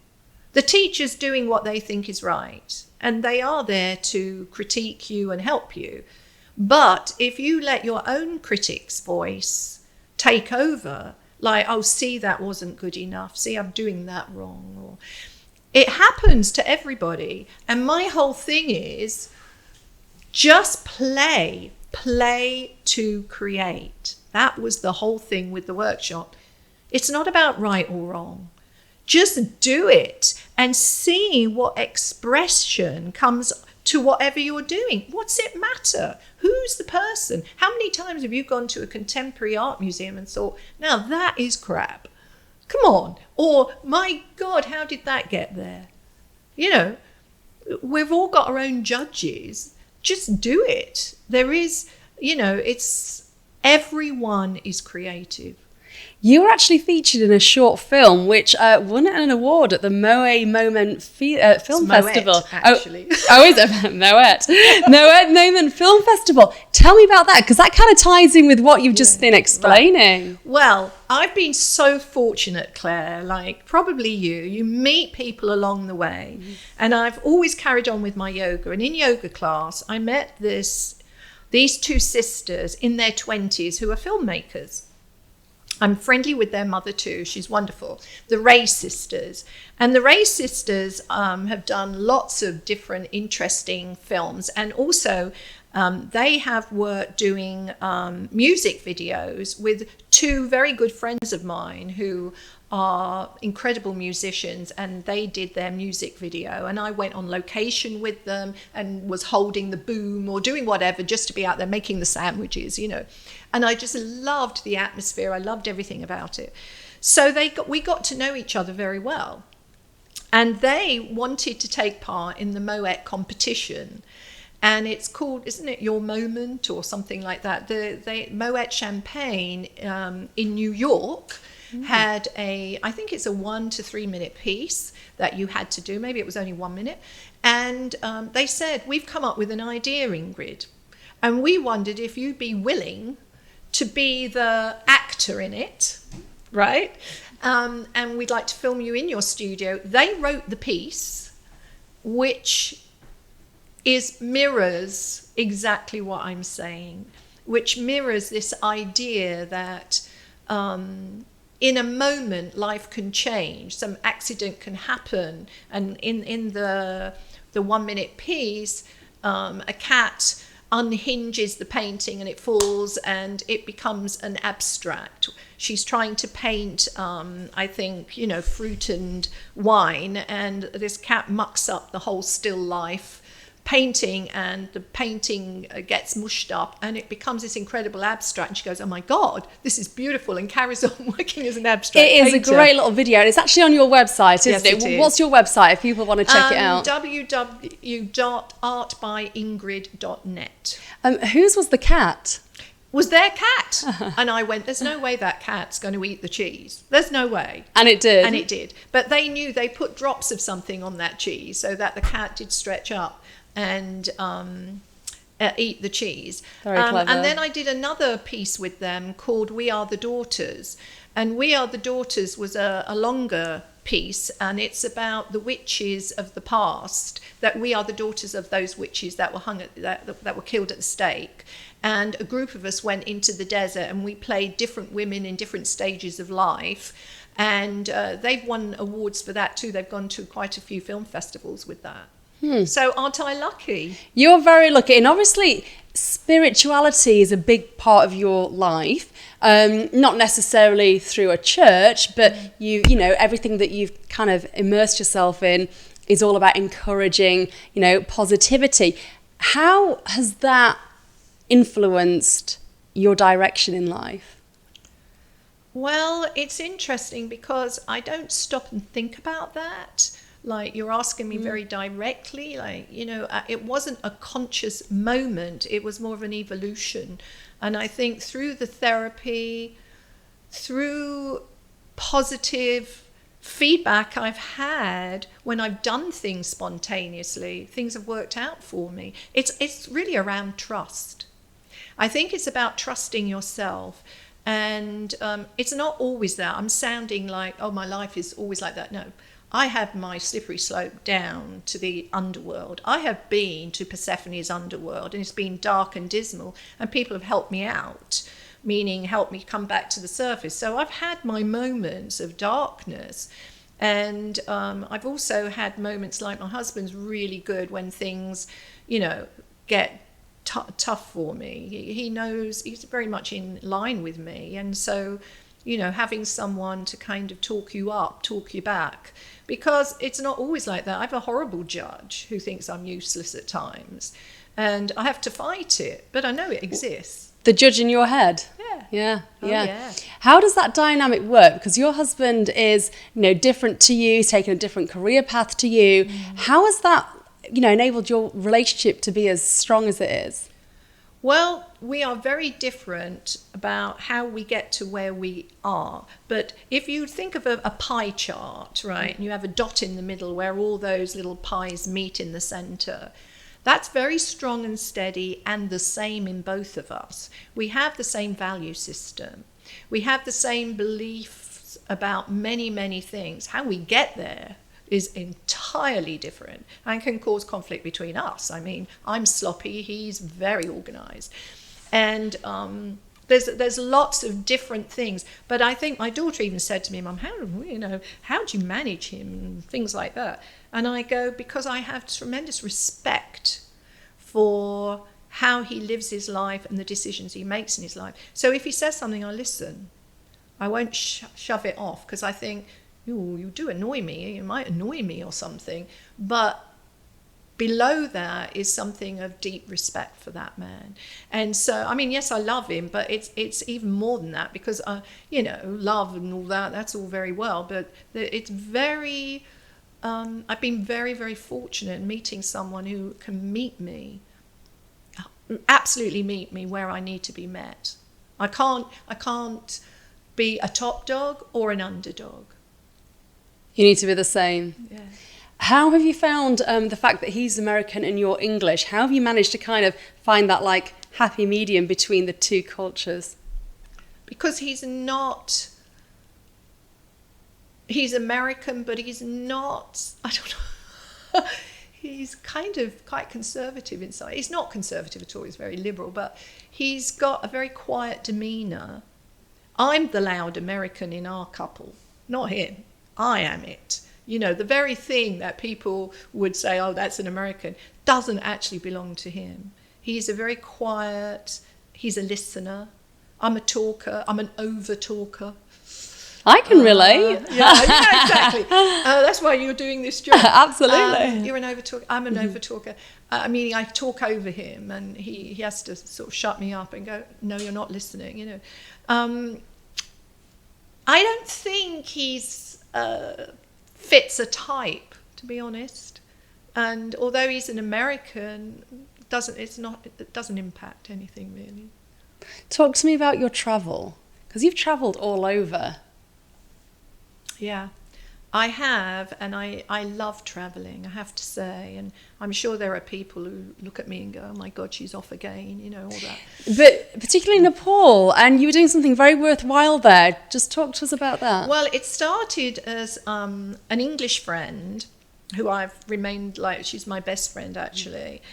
The teacher's doing what they think is right, and they are there to critique you and help you. But if you let your own critic's voice take over, like, oh, see, that wasn't good enough. See, I'm doing that wrong. Or, it happens to everybody. And my whole thing is just play to create. That was the whole thing with the workshop. It's not about right or wrong. Just do it and see what expression comes to whatever you're doing. What's it matter? Who's the person? How many times have you gone to a contemporary art museum and thought, now that is crap? Come on. Or, my God, how did that get there? We've all got our own judges. Just do it. There is, everyone is creative. You were actually featured in a short film which won an award at the Moment Film Festival. Actually. Is it Moment Film Festival? Tell me about that, because that kind of ties in with what you've just been explaining. Right. Well, I've been so fortunate, Claire, like probably you meet people along the way. Mm-hmm. And I've always carried on with my yoga. And in yoga class, I met these two sisters in their 20s who are filmmakers. I'm friendly with their mother too. She's wonderful. The Ray sisters. And the Ray sisters have done lots of different interesting films. And also they have worked doing music videos with two very good friends of mine who are incredible musicians, and they did their music video. And I went on location with them and was holding the boom or doing whatever just to be out there making the sandwiches, And I just loved the atmosphere. I loved everything about it. So we got to know each other very well. And they wanted to take part in the Moet competition. And it's called, isn't it Your Moment or something like that? The Moet Champagne in New York had I think it's a 1 to 3 minute piece that you had to do. Maybe it was only 1 minute. And they said, we've come up with an idea, Ingrid. And we wondered if you'd be willing to be the actor in it, right? And we'd like to film you in your studio. They wrote the piece, which mirrors exactly what I'm saying, which mirrors this idea that in a moment life can change, some accident can happen, and in the 1 minute piece, a cat unhinges the painting and it falls and it becomes an abstract. She's trying to paint, I think, fruit and wine, and this cat mucks up the whole still life painting, and the painting gets mushed up and it becomes this incredible abstract, and she goes, oh my God, this is beautiful, and carries on working as an abstract painter. It is a great little video, and it's actually on your website, isn't it? Is. What's your website if people want to check it out? www.artbyingrid.net. Whose was the cat? Was their cat. And I went, there's no way that cat's going to eat the cheese. There's no way. And it did. And it did. But they knew, they put drops of something on that cheese so that the cat did stretch up and eat the cheese. Very clever. And then I did another piece with them called We Are the Daughters. And We Are the Daughters was a longer piece, and it's about the witches of the past, that we are the daughters of those witches that were hung that were killed at the stake. And a group of us went into the desert and we played different women in different stages of life. And they've won awards for that too. They've gone to quite a few film festivals with that. So aren't I lucky? You're very lucky. And obviously spirituality is a big part of your life. Not necessarily through a church, but you know, everything that you've kind of immersed yourself in is all about encouraging, positivity. How has that influenced your direction in life? Well, it's interesting because I don't stop and think about that. Like, you're asking me very directly, it wasn't a conscious moment. It was more of an evolution. And I think through the therapy, through positive feedback I've had when I've done things spontaneously, things have worked out for me. It's really around trust. I think it's about trusting yourself. And it's not always that. I'm sounding like, oh, my life is always like that. No. I have my slippery slope down to the underworld. I have been to Persephone's underworld, and it's been dark and dismal, and people have helped me out, meaning helped me come back to the surface. So I've had my moments of darkness, and I've also had moments like my husband's really good when things, get tough for me. He knows, he's very much in line with me, and so having someone to kind of talk you up, talk you back, because it's not always like that. I have a horrible judge who thinks I'm useless at times, and I have to fight it, but I know it exists. The judge in your head? Yeah. How does that dynamic work? Because your husband is, different to you, he's taken a different career path to you. How has that, enabled your relationship to be as strong as it is? Well, we are very different about how we get to where we are. But if you think of a pie chart, right, and you have a dot in the middle where all those little pies meet in the center, that's very strong and steady and the same in both of us. We have the same value system. We have the same beliefs about many, many things. How we get there is entirely different and can cause conflict between us. I mean, I'm sloppy, he's very organized. And there's lots of different things. But I think my daughter even said to me, Mum, how do you manage him and things like that? And I go, because I have tremendous respect for how he lives his life and the decisions he makes in his life. So if he says something, I listen. I won't shove it off, because I think, you do annoy me, you might annoy me or something, but below that is something of deep respect for that man. And so, I mean, yes, I love him, but it's even more than that, because, love and all that, that's all very well, but it's very, I've been very, very fortunate in meeting someone who can absolutely meet me where I need to be met. I can't be a top dog or an underdog. You need to be the same. Yeah. How have you found the fact that he's American and you're English? How have you managed to kind of find that happy medium between the two cultures? because he's American, but he's not, I don't know, he's kind of quite conservative inside. He's not conservative at all, he's very liberal, but he's got a very quiet demeanour. I'm the loud American in our couple, not him. I am it. You know, the very thing that people would say, oh, that's an American, doesn't actually belong to him. He's a very quiet, he's a listener. I'm a talker, I'm an over-talker. I can relate. Yeah, exactly. That's why you're doing this job. Absolutely. You're an over-talker. I'm an over-talker. Meaning I talk over him, and he has to sort of shut me up and go, no, you're not listening, you know. I don't think he's fits a type, to be honest. And although he's an American, it doesn't impact anything really. Talk to me about your travel, because you've travelled all over. Yeah, I have, and I love travelling, I have to say. And I'm sure there are people who look at me and go, oh my God, she's off again, you know, all that. But particularly Nepal, and you were doing something very worthwhile there. Just talk to us about that. Well, it started as an English friend who I've remained like, she's my best friend actually.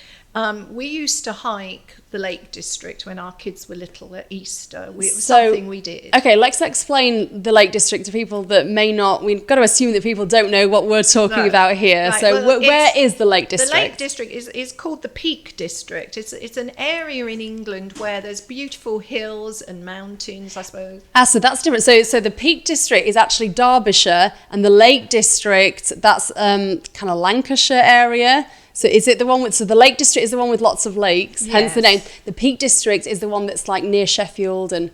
We used to hike the Lake District when our kids were little at Easter. It was something we did. Okay, let's explain the Lake District to people that may not. We've got to assume that people don't know what we're talking about here. Right, so well, where is the Lake District? The Lake District is called the Peak District. It's an area in England where there's beautiful hills and mountains, I suppose. So that's different. So the Peak District is actually Derbyshire, and the Lake District, that's kind of Lancashire area. So is it the one with, so the Lake District is the one with lots of lakes, hence the name. The Peak District is the one that's like near Sheffield, and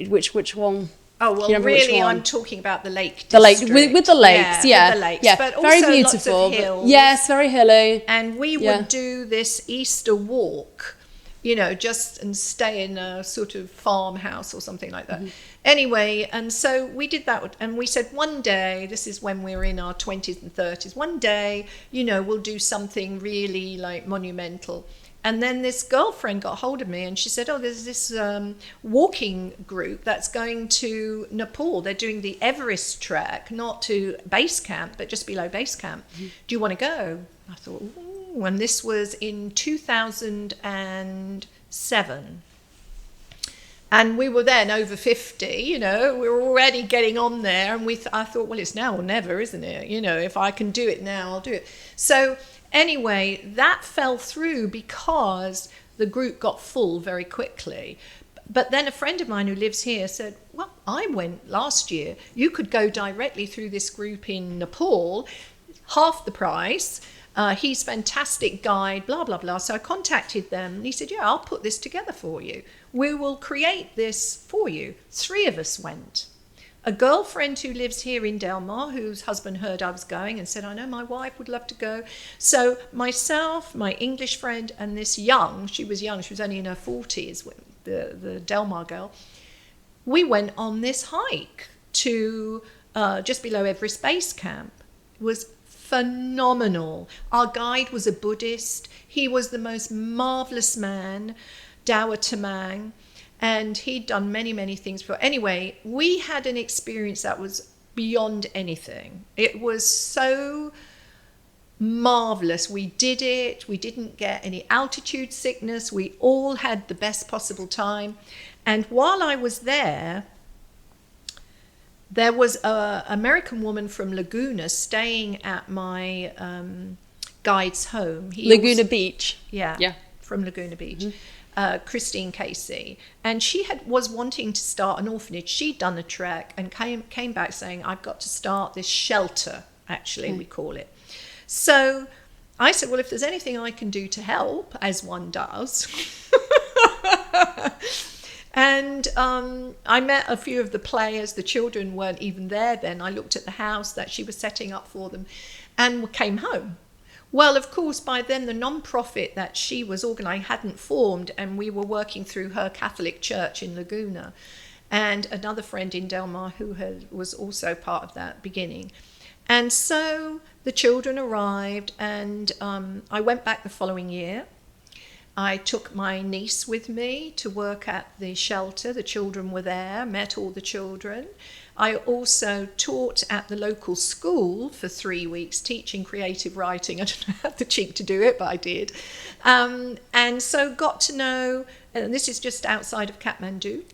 which one? Oh, well, really, I'm talking about the Lake District. The lake, with the lakes, yeah. With the lakes, yeah. But very also beautiful. lots of hills. Yes, very hilly. And we would do this Easter walk, you know, and stay in a sort of farmhouse or something like that. Anyway, and so we did that, and we said one day, this is when we were in our 20s and 30s, one day, you know, we'll do something really like monumental. And then this girlfriend got hold of me and she said, oh, there's this walking group that's going to Nepal. They're doing the Everest trek, not to base camp, but just below base camp. Do you want to go? I thought, ooh, and this was in 2007. And we were then over 50, you know, we were already getting on there. And I thought, well, it's now or never, isn't it? You know, if I can do it now, I'll do it. So anyway, that fell through because the group got full very quickly. But then a friend of mine who lives here said, well, I went last year. You could go directly through this group in Nepal, half the price. He's a fantastic guide, blah, blah, blah. So I contacted them and he said, yeah, I'll put this together for you. We will create this for you. 3 of us went. A girlfriend who lives here in Delmar, whose husband heard I was going and said, I know my wife would love to go. So myself, my English friend, and this she was young, she was only in her 40s, the Delmar girl, we went on this hike to just below Everest Base Camp. It was phenomenal. Our guide was a Buddhist. He was the most marvellous man, Dawa Tamang, and he'd done many, many things before. Anyway, we had an experience that was beyond anything. It was so marvellous. We did it. We didn't get any altitude sickness. We all had the best possible time. And while I was there was an American woman from Laguna staying at my guide's home. Laguna Beach. Yeah, from Laguna Beach. Christine Casey, and she was wanting to start an orphanage. She'd done a trek and came back saying, I've got to start this shelter, actually, we call it. So I said, well, if there's anything I can do to help, as one does. And I met a few of the players. The children weren't even there then. I looked at the house that she was setting up for them and came home. Well, of course, by then the non-profit that she was organising hadn't formed, and we were working through her Catholic church in Laguna and another friend in Delmar who was also part of that beginning. And so the children arrived, and I went back the following year. I took my niece with me to work at the shelter. The children were there, met all the children. I also taught at the local school for 3 weeks, teaching creative writing. I don't have the cheek to do it, but I did. And so got to know, and this is just outside of Kathmandu.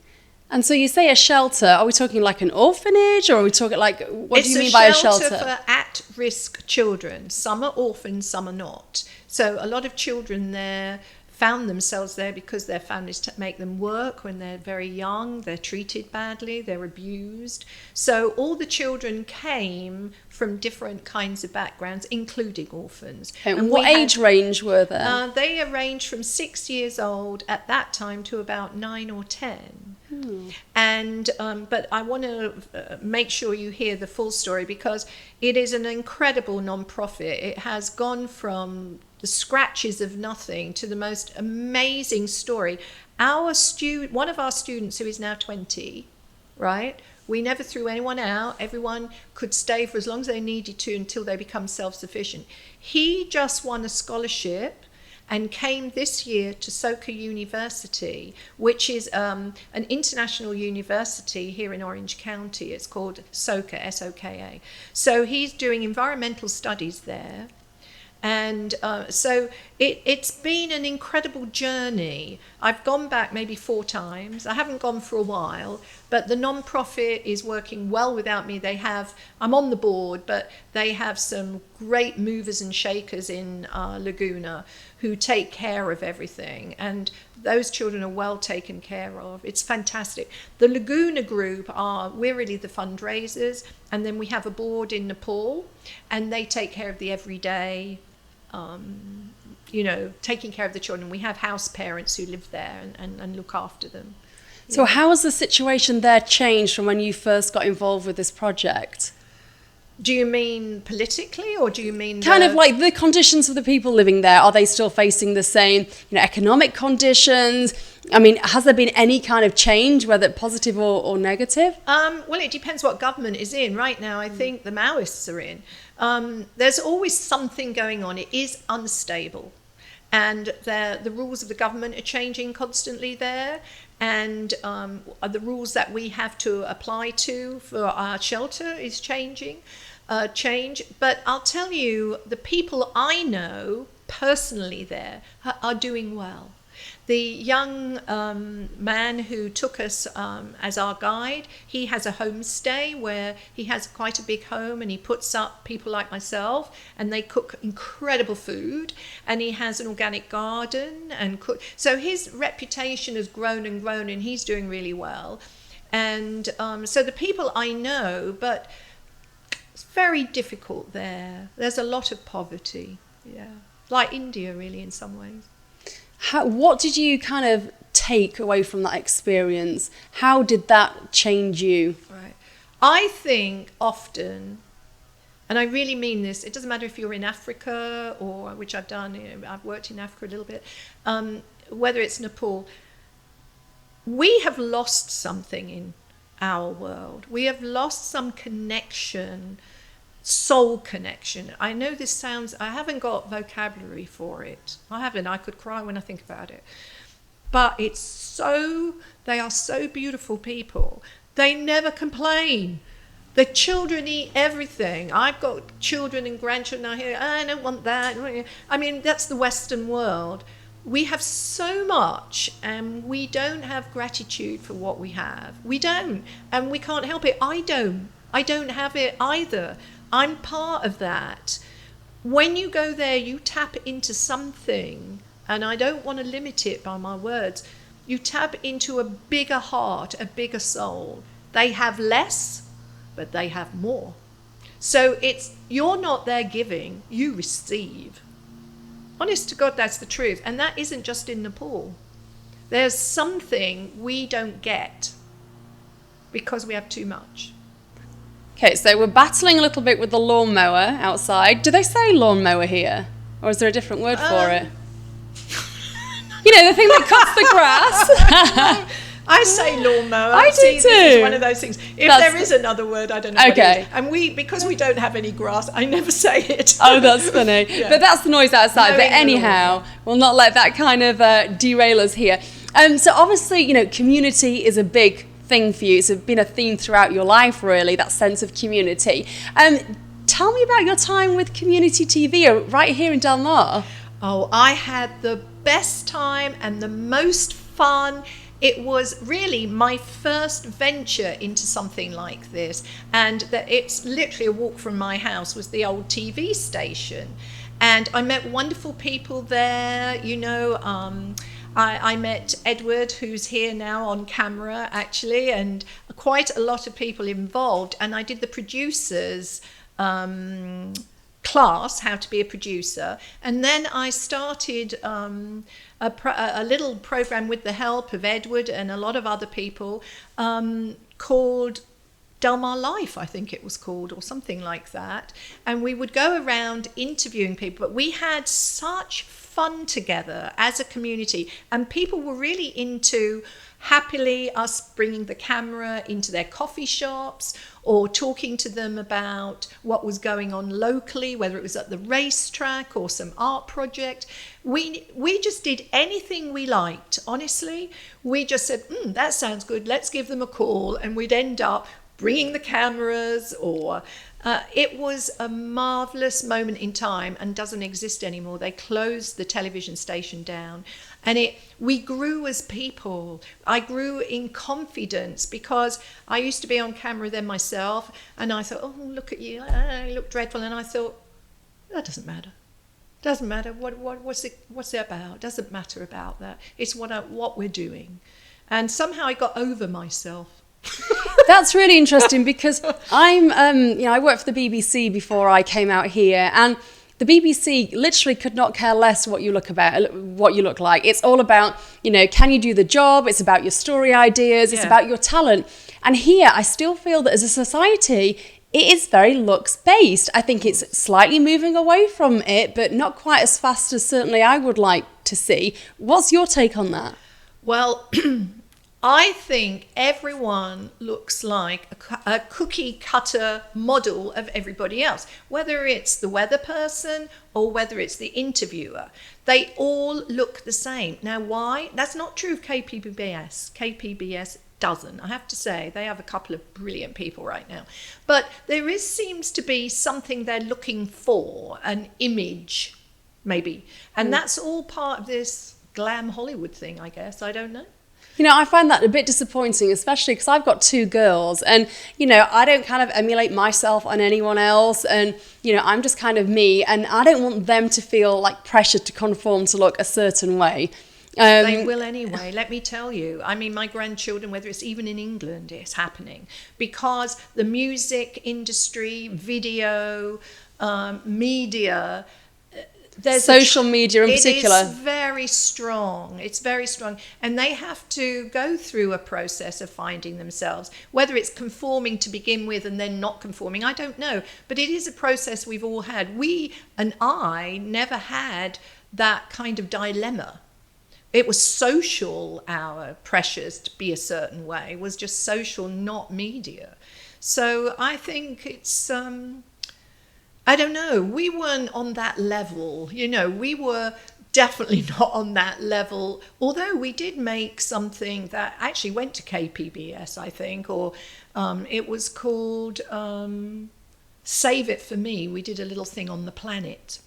And so you say a shelter, are we talking like an orphanage, or are we talking like, what do you mean by a shelter? It's a shelter for at-risk children. Some are orphans, some are not. So a lot of children there found themselves there because their families make them work when they're very young, they're treated badly, they're abused. So all the children came from different kinds of backgrounds, including orphans. And what age range were there? They ranged from 6 years old at that time to about 9 or 10. And but I want to make sure you hear the full story, because it is an incredible non-profit. It has gone from the scratches of nothing to the most amazing story. One of our students, who is now 20, right? We never threw anyone out. Everyone could stay for as long as they needed to until they become self-sufficient. He just won a scholarship and came this year to Soka University, which is an international university here in Orange County. It's called Soka, S-O-K-A. So he's doing environmental studies there. And so it's been an incredible journey. I've gone back maybe 4 times. I haven't gone for a while, but the non-profit is working well without me. I'm on the board, but they have some great movers and shakers in Laguna who take care of everything. And those children are well taken care of. It's fantastic. The Laguna group we're really the fundraisers. And then we have a board in Nepal, and they take care of the everyday, taking care of the children. We have house parents who live there and look after them. So how has the situation there changed from when you first got involved with this project? Do you mean politically, or do you mean kind of like the conditions of the people living there? Are they still facing the same, economic conditions? I mean, has there been any kind of change, whether positive or negative? Well, it depends what government is in. Right now, I think the Maoists are in. There's always something going on. It is unstable. And the rules of the government are changing constantly there. And the rules that we have to apply to for our shelter is change. But I'll tell you, the people I know personally there are doing well. The young man who took us as our guide, he has a homestay where he has quite a big home, and he puts up people like myself, and they cook incredible food, and he has an organic garden and cook. So his reputation has grown and grown, and he's doing really well. And so the people I know, but it's very difficult there. There's a lot of poverty, like India really in some ways. What did you kind of take away from that experience? How did that change you? Right. I think often, and I really mean this, it doesn't matter if you're in Africa, or which I've done, I've worked in Africa a little bit, whether it's Nepal, we have lost something in our world. We have lost some connection, soul connection. I know this sounds, I haven't got vocabulary for it. I could cry when I think about it. But they are so beautiful people. They never complain. The children eat everything. I've got children and grandchildren out here, I don't want that. I mean, that's the Western world. We have so much, and we don't have gratitude for what we have. We don't, and we can't help it. I don't have it either. I'm part of that. When you go there, you tap into something, and I don't want to limit it by my words. You tap into a bigger heart, a bigger soul. They have less, but they have more. So you're not there giving, you receive. Honest to God, that's the truth. And that isn't just in Nepal. There's something we don't get because we have too much. Okay, so we're battling a little bit with the lawnmower outside. Do they say lawnmower here? Or is there a different word for it? The thing that cuts the grass. I I say lawnmower. I do See, too. This is one of those things. If there is another word, I don't know what it is. And because we don't have any grass, I never say it. Oh, that's funny. Yeah. But that's the noise outside. But anyhow, we'll not let that kind of derail us here. So obviously, community is a big thing for you. It's been a theme throughout your life, really, that sense of community. Tell me about your time with Community TV right here in Dalmar. Oh, I had the best time and the most fun. It was really my first venture into something like this, and that it's literally a walk from my house was the old TV station, and I met wonderful people there. I met Edward, who's here now on camera actually, and quite a lot of people involved, and I did the producers class, how to be a producer, and then I started a little program with the help of Edward and a lot of other people called Dalmar Life, I think it was called, or something like that, and we would go around interviewing people, but we had such fun together as a community, and people were really into happily us bringing the camera into their coffee shops or talking to them about what was going on locally, whether it was at the racetrack or some art project. We just did anything we liked, honestly. We just said, that sounds good, let's give them a call, and we'd end up bringing the cameras or it was a marvelous moment in time and doesn't exist anymore. They closed the television station down, and we grew as people. I grew in confidence because I used to be on camera then myself, and I thought, oh, look at you, you look dreadful, and I thought, that doesn't matter. Doesn't matter what's it about. Doesn't matter about that. It's what we're doing, and somehow I got over myself. That's really interesting because I worked for the BBC before I came out here, and the BBC literally could not care less what you look like. It's all about, can you do the job? It's about your story ideas. It's about your talent. And here, I still feel that as a society, it is very looks based. I think it's slightly moving away from it, but not quite as fast as certainly I would like to see. What's your take on that? Well, I think everyone looks like a cookie cutter model of everybody else, whether it's the weather person or whether it's the interviewer. They all look the same. Now, why? That's not true of KPBS. KPBS doesn't. I have to say, they have a couple of brilliant people right now. But there seems to be something they're looking for, an image, maybe. And that's all part of this glam Hollywood thing, I guess. I don't know. I find that a bit disappointing, especially because I've got two girls and, I don't kind of emulate myself on anyone else and, I'm just kind of me and I don't want them to feel like pressured to conform to look a certain way. They will anyway, let me tell you. I mean, my grandchildren, whether it's even in England, it's happening because the music industry, video, media, there's social media in particular. It is very strong. It's very strong. And they have to go through a process of finding themselves. Whether it's conforming to begin with and then not conforming, I don't know. But it is a process we've all had. We and I never had that kind of dilemma. It was social, our pressures to be a certain way was just social, not media. So I think it's... I don't know, we weren't on that level, we were definitely not on that level, although we did make something that actually went to KPBS, I think, or it was called Save It For Me. We did a little thing on the planet.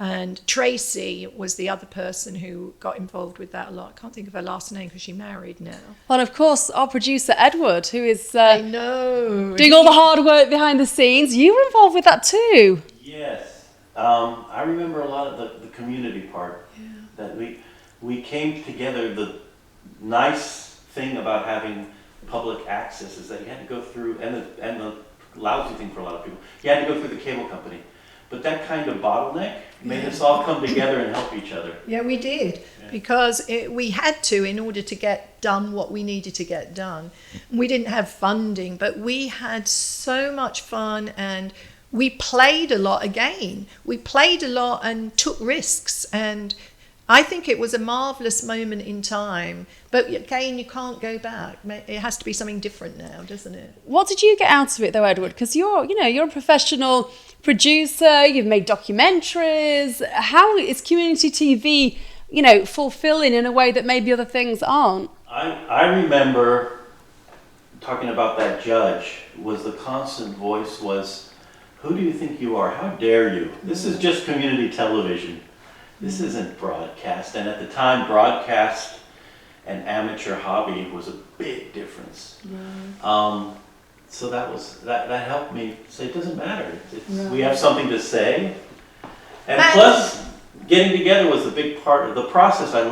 And Tracy was the other person who got involved with that a lot. I can't think of her last name because she's married now. Well, of course, our producer, Edward, who is I know. doing all the hard work behind the scenes. You were involved with that too. Yes. I remember a lot of the community part. Yeah. That we came together. The nice thing about having public access is that you had to go through, and the lousy thing for a lot of people, you had to go through the cable company. But that kind of bottleneck made us all come together and help each other. Yeah, we did, because we had to in order to get done what we needed to get done. We didn't have funding, but we had so much fun and we played a lot again. We played a lot and took risks, and I think it was a marvellous moment in time. But again, you can't go back. It has to be something different now, doesn't it? What did you get out of it though, Edward? Because you're a professional producer, you've made documentaries. How is community TV, fulfilling in a way that maybe other things aren't? I remember talking about that judge, was the constant voice was, who do you think you are? How dare you? This is just community television. This isn't broadcast. And at the time, broadcast and amateur hobby was a big difference. So that helped me say it doesn't matter. We have something to say. And plus, getting together was a big part of the process. I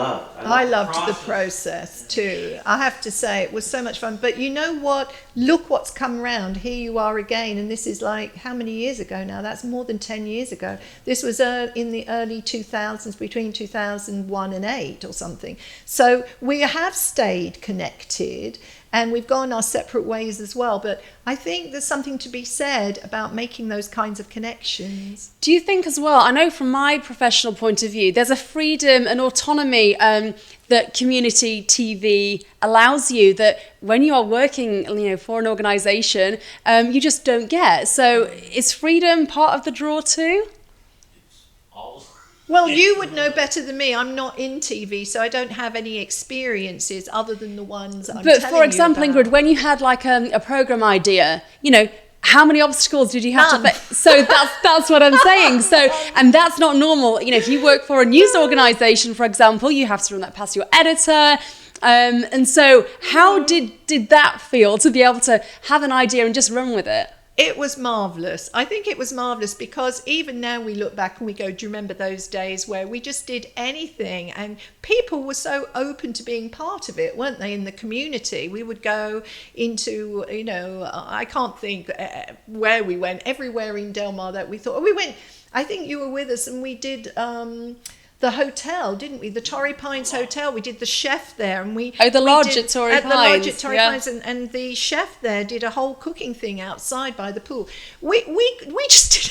loved the process too. I have to say it was so much fun. But you know what? Look what's come round. Here you are again. And this is like, how many years ago now? That's more than 10 years ago. This was in the early 2000s, between 2001 and 8 or something. So we have stayed connected. And we've gone our separate ways as well. But I think there's something to be said about making those kinds of connections. Do you think as well, I know from my professional point of view, there's a freedom and autonomy that community TV allows you that when you are working for an organisation, you just don't get. So is freedom part of the draw too? Well, you would know better than me. I'm not in TV, so I don't have any experiences other than the ones I'm telling you about. But for example, Ingrid, when you had like a program idea, how many obstacles did you have to face? So that's what I'm saying. So, and that's not normal. If you work for a news organisation, for example, you have to run that past your editor. And so how did that feel to be able to have an idea and just run with it? It was marvellous. I think it was marvellous because even now we look back and we go, do you remember those days where we just did anything and people were so open to being part of it, weren't they, in the community? We would go into, I can't think where we went, everywhere in Del Mar that we thought, I think you were with us and we did the hotel, didn't we? The Torrey Pines Hotel. We did the chef there, and the lodge at Torrey Pines, and the chef there did a whole cooking thing outside by the pool. We just did,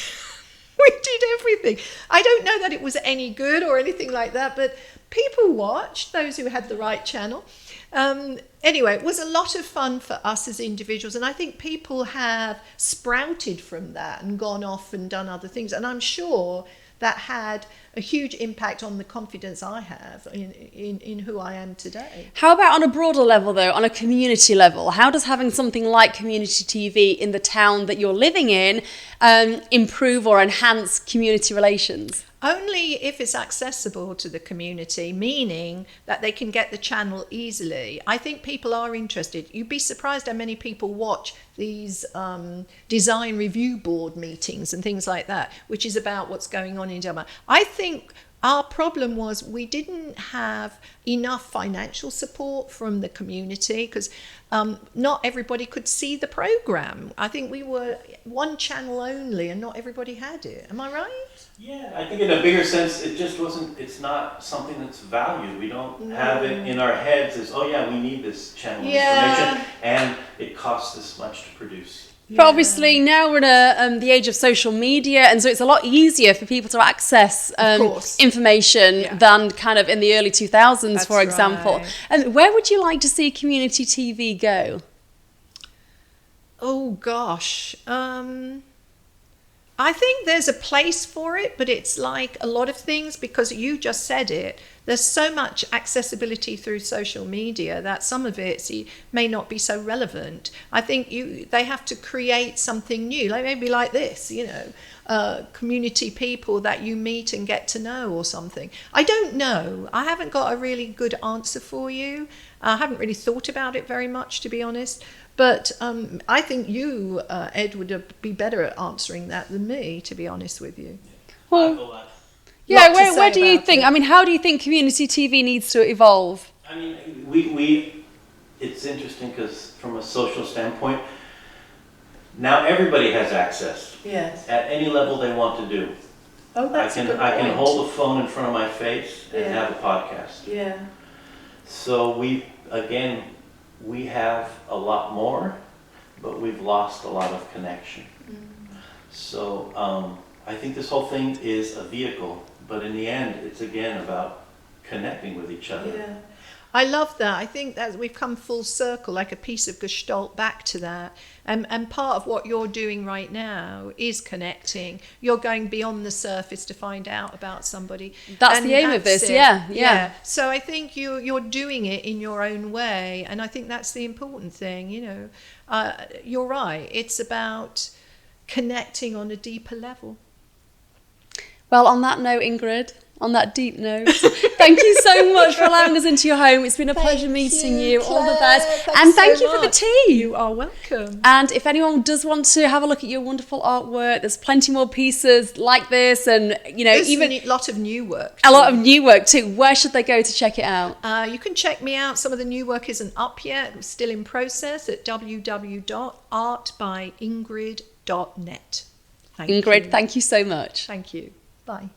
we did everything. I don't know that it was any good or anything like that, but people watched, those who had the right channel. Anyway, it was a lot of fun for us as individuals, and I think people have sprouted from that and gone off and done other things, and I'm sure that had a huge impact on the confidence I have in who I am today. How about on a broader level, though, on a community level? How does having something like community TV in the town that you're living in improve or enhance community relations? Only if it's accessible to the community, meaning that they can get the channel easily. I think people are interested. You'd be surprised how many people watch these design review board meetings and things like that, which is about what's going on in Del Mar. I think our problem was we didn't have enough financial support from the community because not everybody could see the program. I think we were one channel only and not everybody had it. Am I right? Yeah, I think in a bigger sense, it's not something that's valued. We don't have it in our heads as, we need this channel information and it costs this much to produce. But obviously now we're in the age of social media, and so it's a lot easier for people to access information than kind of in the early 2000s, for example. Right. And where would you like to see community TV go? Oh gosh, I think there's a place for it, but it's like a lot of things, because you just said it. There's so much accessibility through social media that some of it may not be so relevant. I think they have to create something new, like maybe like this, community people that you meet and get to know or something. I don't know. I haven't got a really good answer for you. I haven't really thought about it very much, to be honest. But I think you, Ed, would be better at answering that than me, to be honest with you. Well, where do you think? I mean, how do you think community TV needs to evolve? I mean, it's interesting because from a social standpoint, now everybody has access. Yes. At any level they want to do. Oh, that's a good point. I can hold a phone in front of my face and have a podcast. Yeah. So we have a lot more, but we've lost a lot of connection. So I think this whole thing is a vehicle, but in the end, it's again about connecting with each other. Yeah. I love that. I think that we've come full circle, like a piece of gestalt back to that. And part of what you're doing right now is connecting. You're going beyond the surface to find out about somebody. That's And the aim of that's this, it. yeah. So I think you're doing it in your own way. And I think that's the important thing, you know. You're right. It's about connecting on a deeper level. Well, on that note, Ingrid, on that deep note, thank you so much for allowing us into your home. It's been a pleasure meeting you. All the best. And thank you for the tea. You are welcome. And if anyone does want to have a look at your wonderful artwork, there's plenty more pieces like this, and There's even a lot of new work. a lot of new work too. Where should they go to check it out? You can check me out. Some of the new work isn't up yet. It's still in process at www.artbyingrid.net. Ingrid, thank you so much. Thank you. Bye.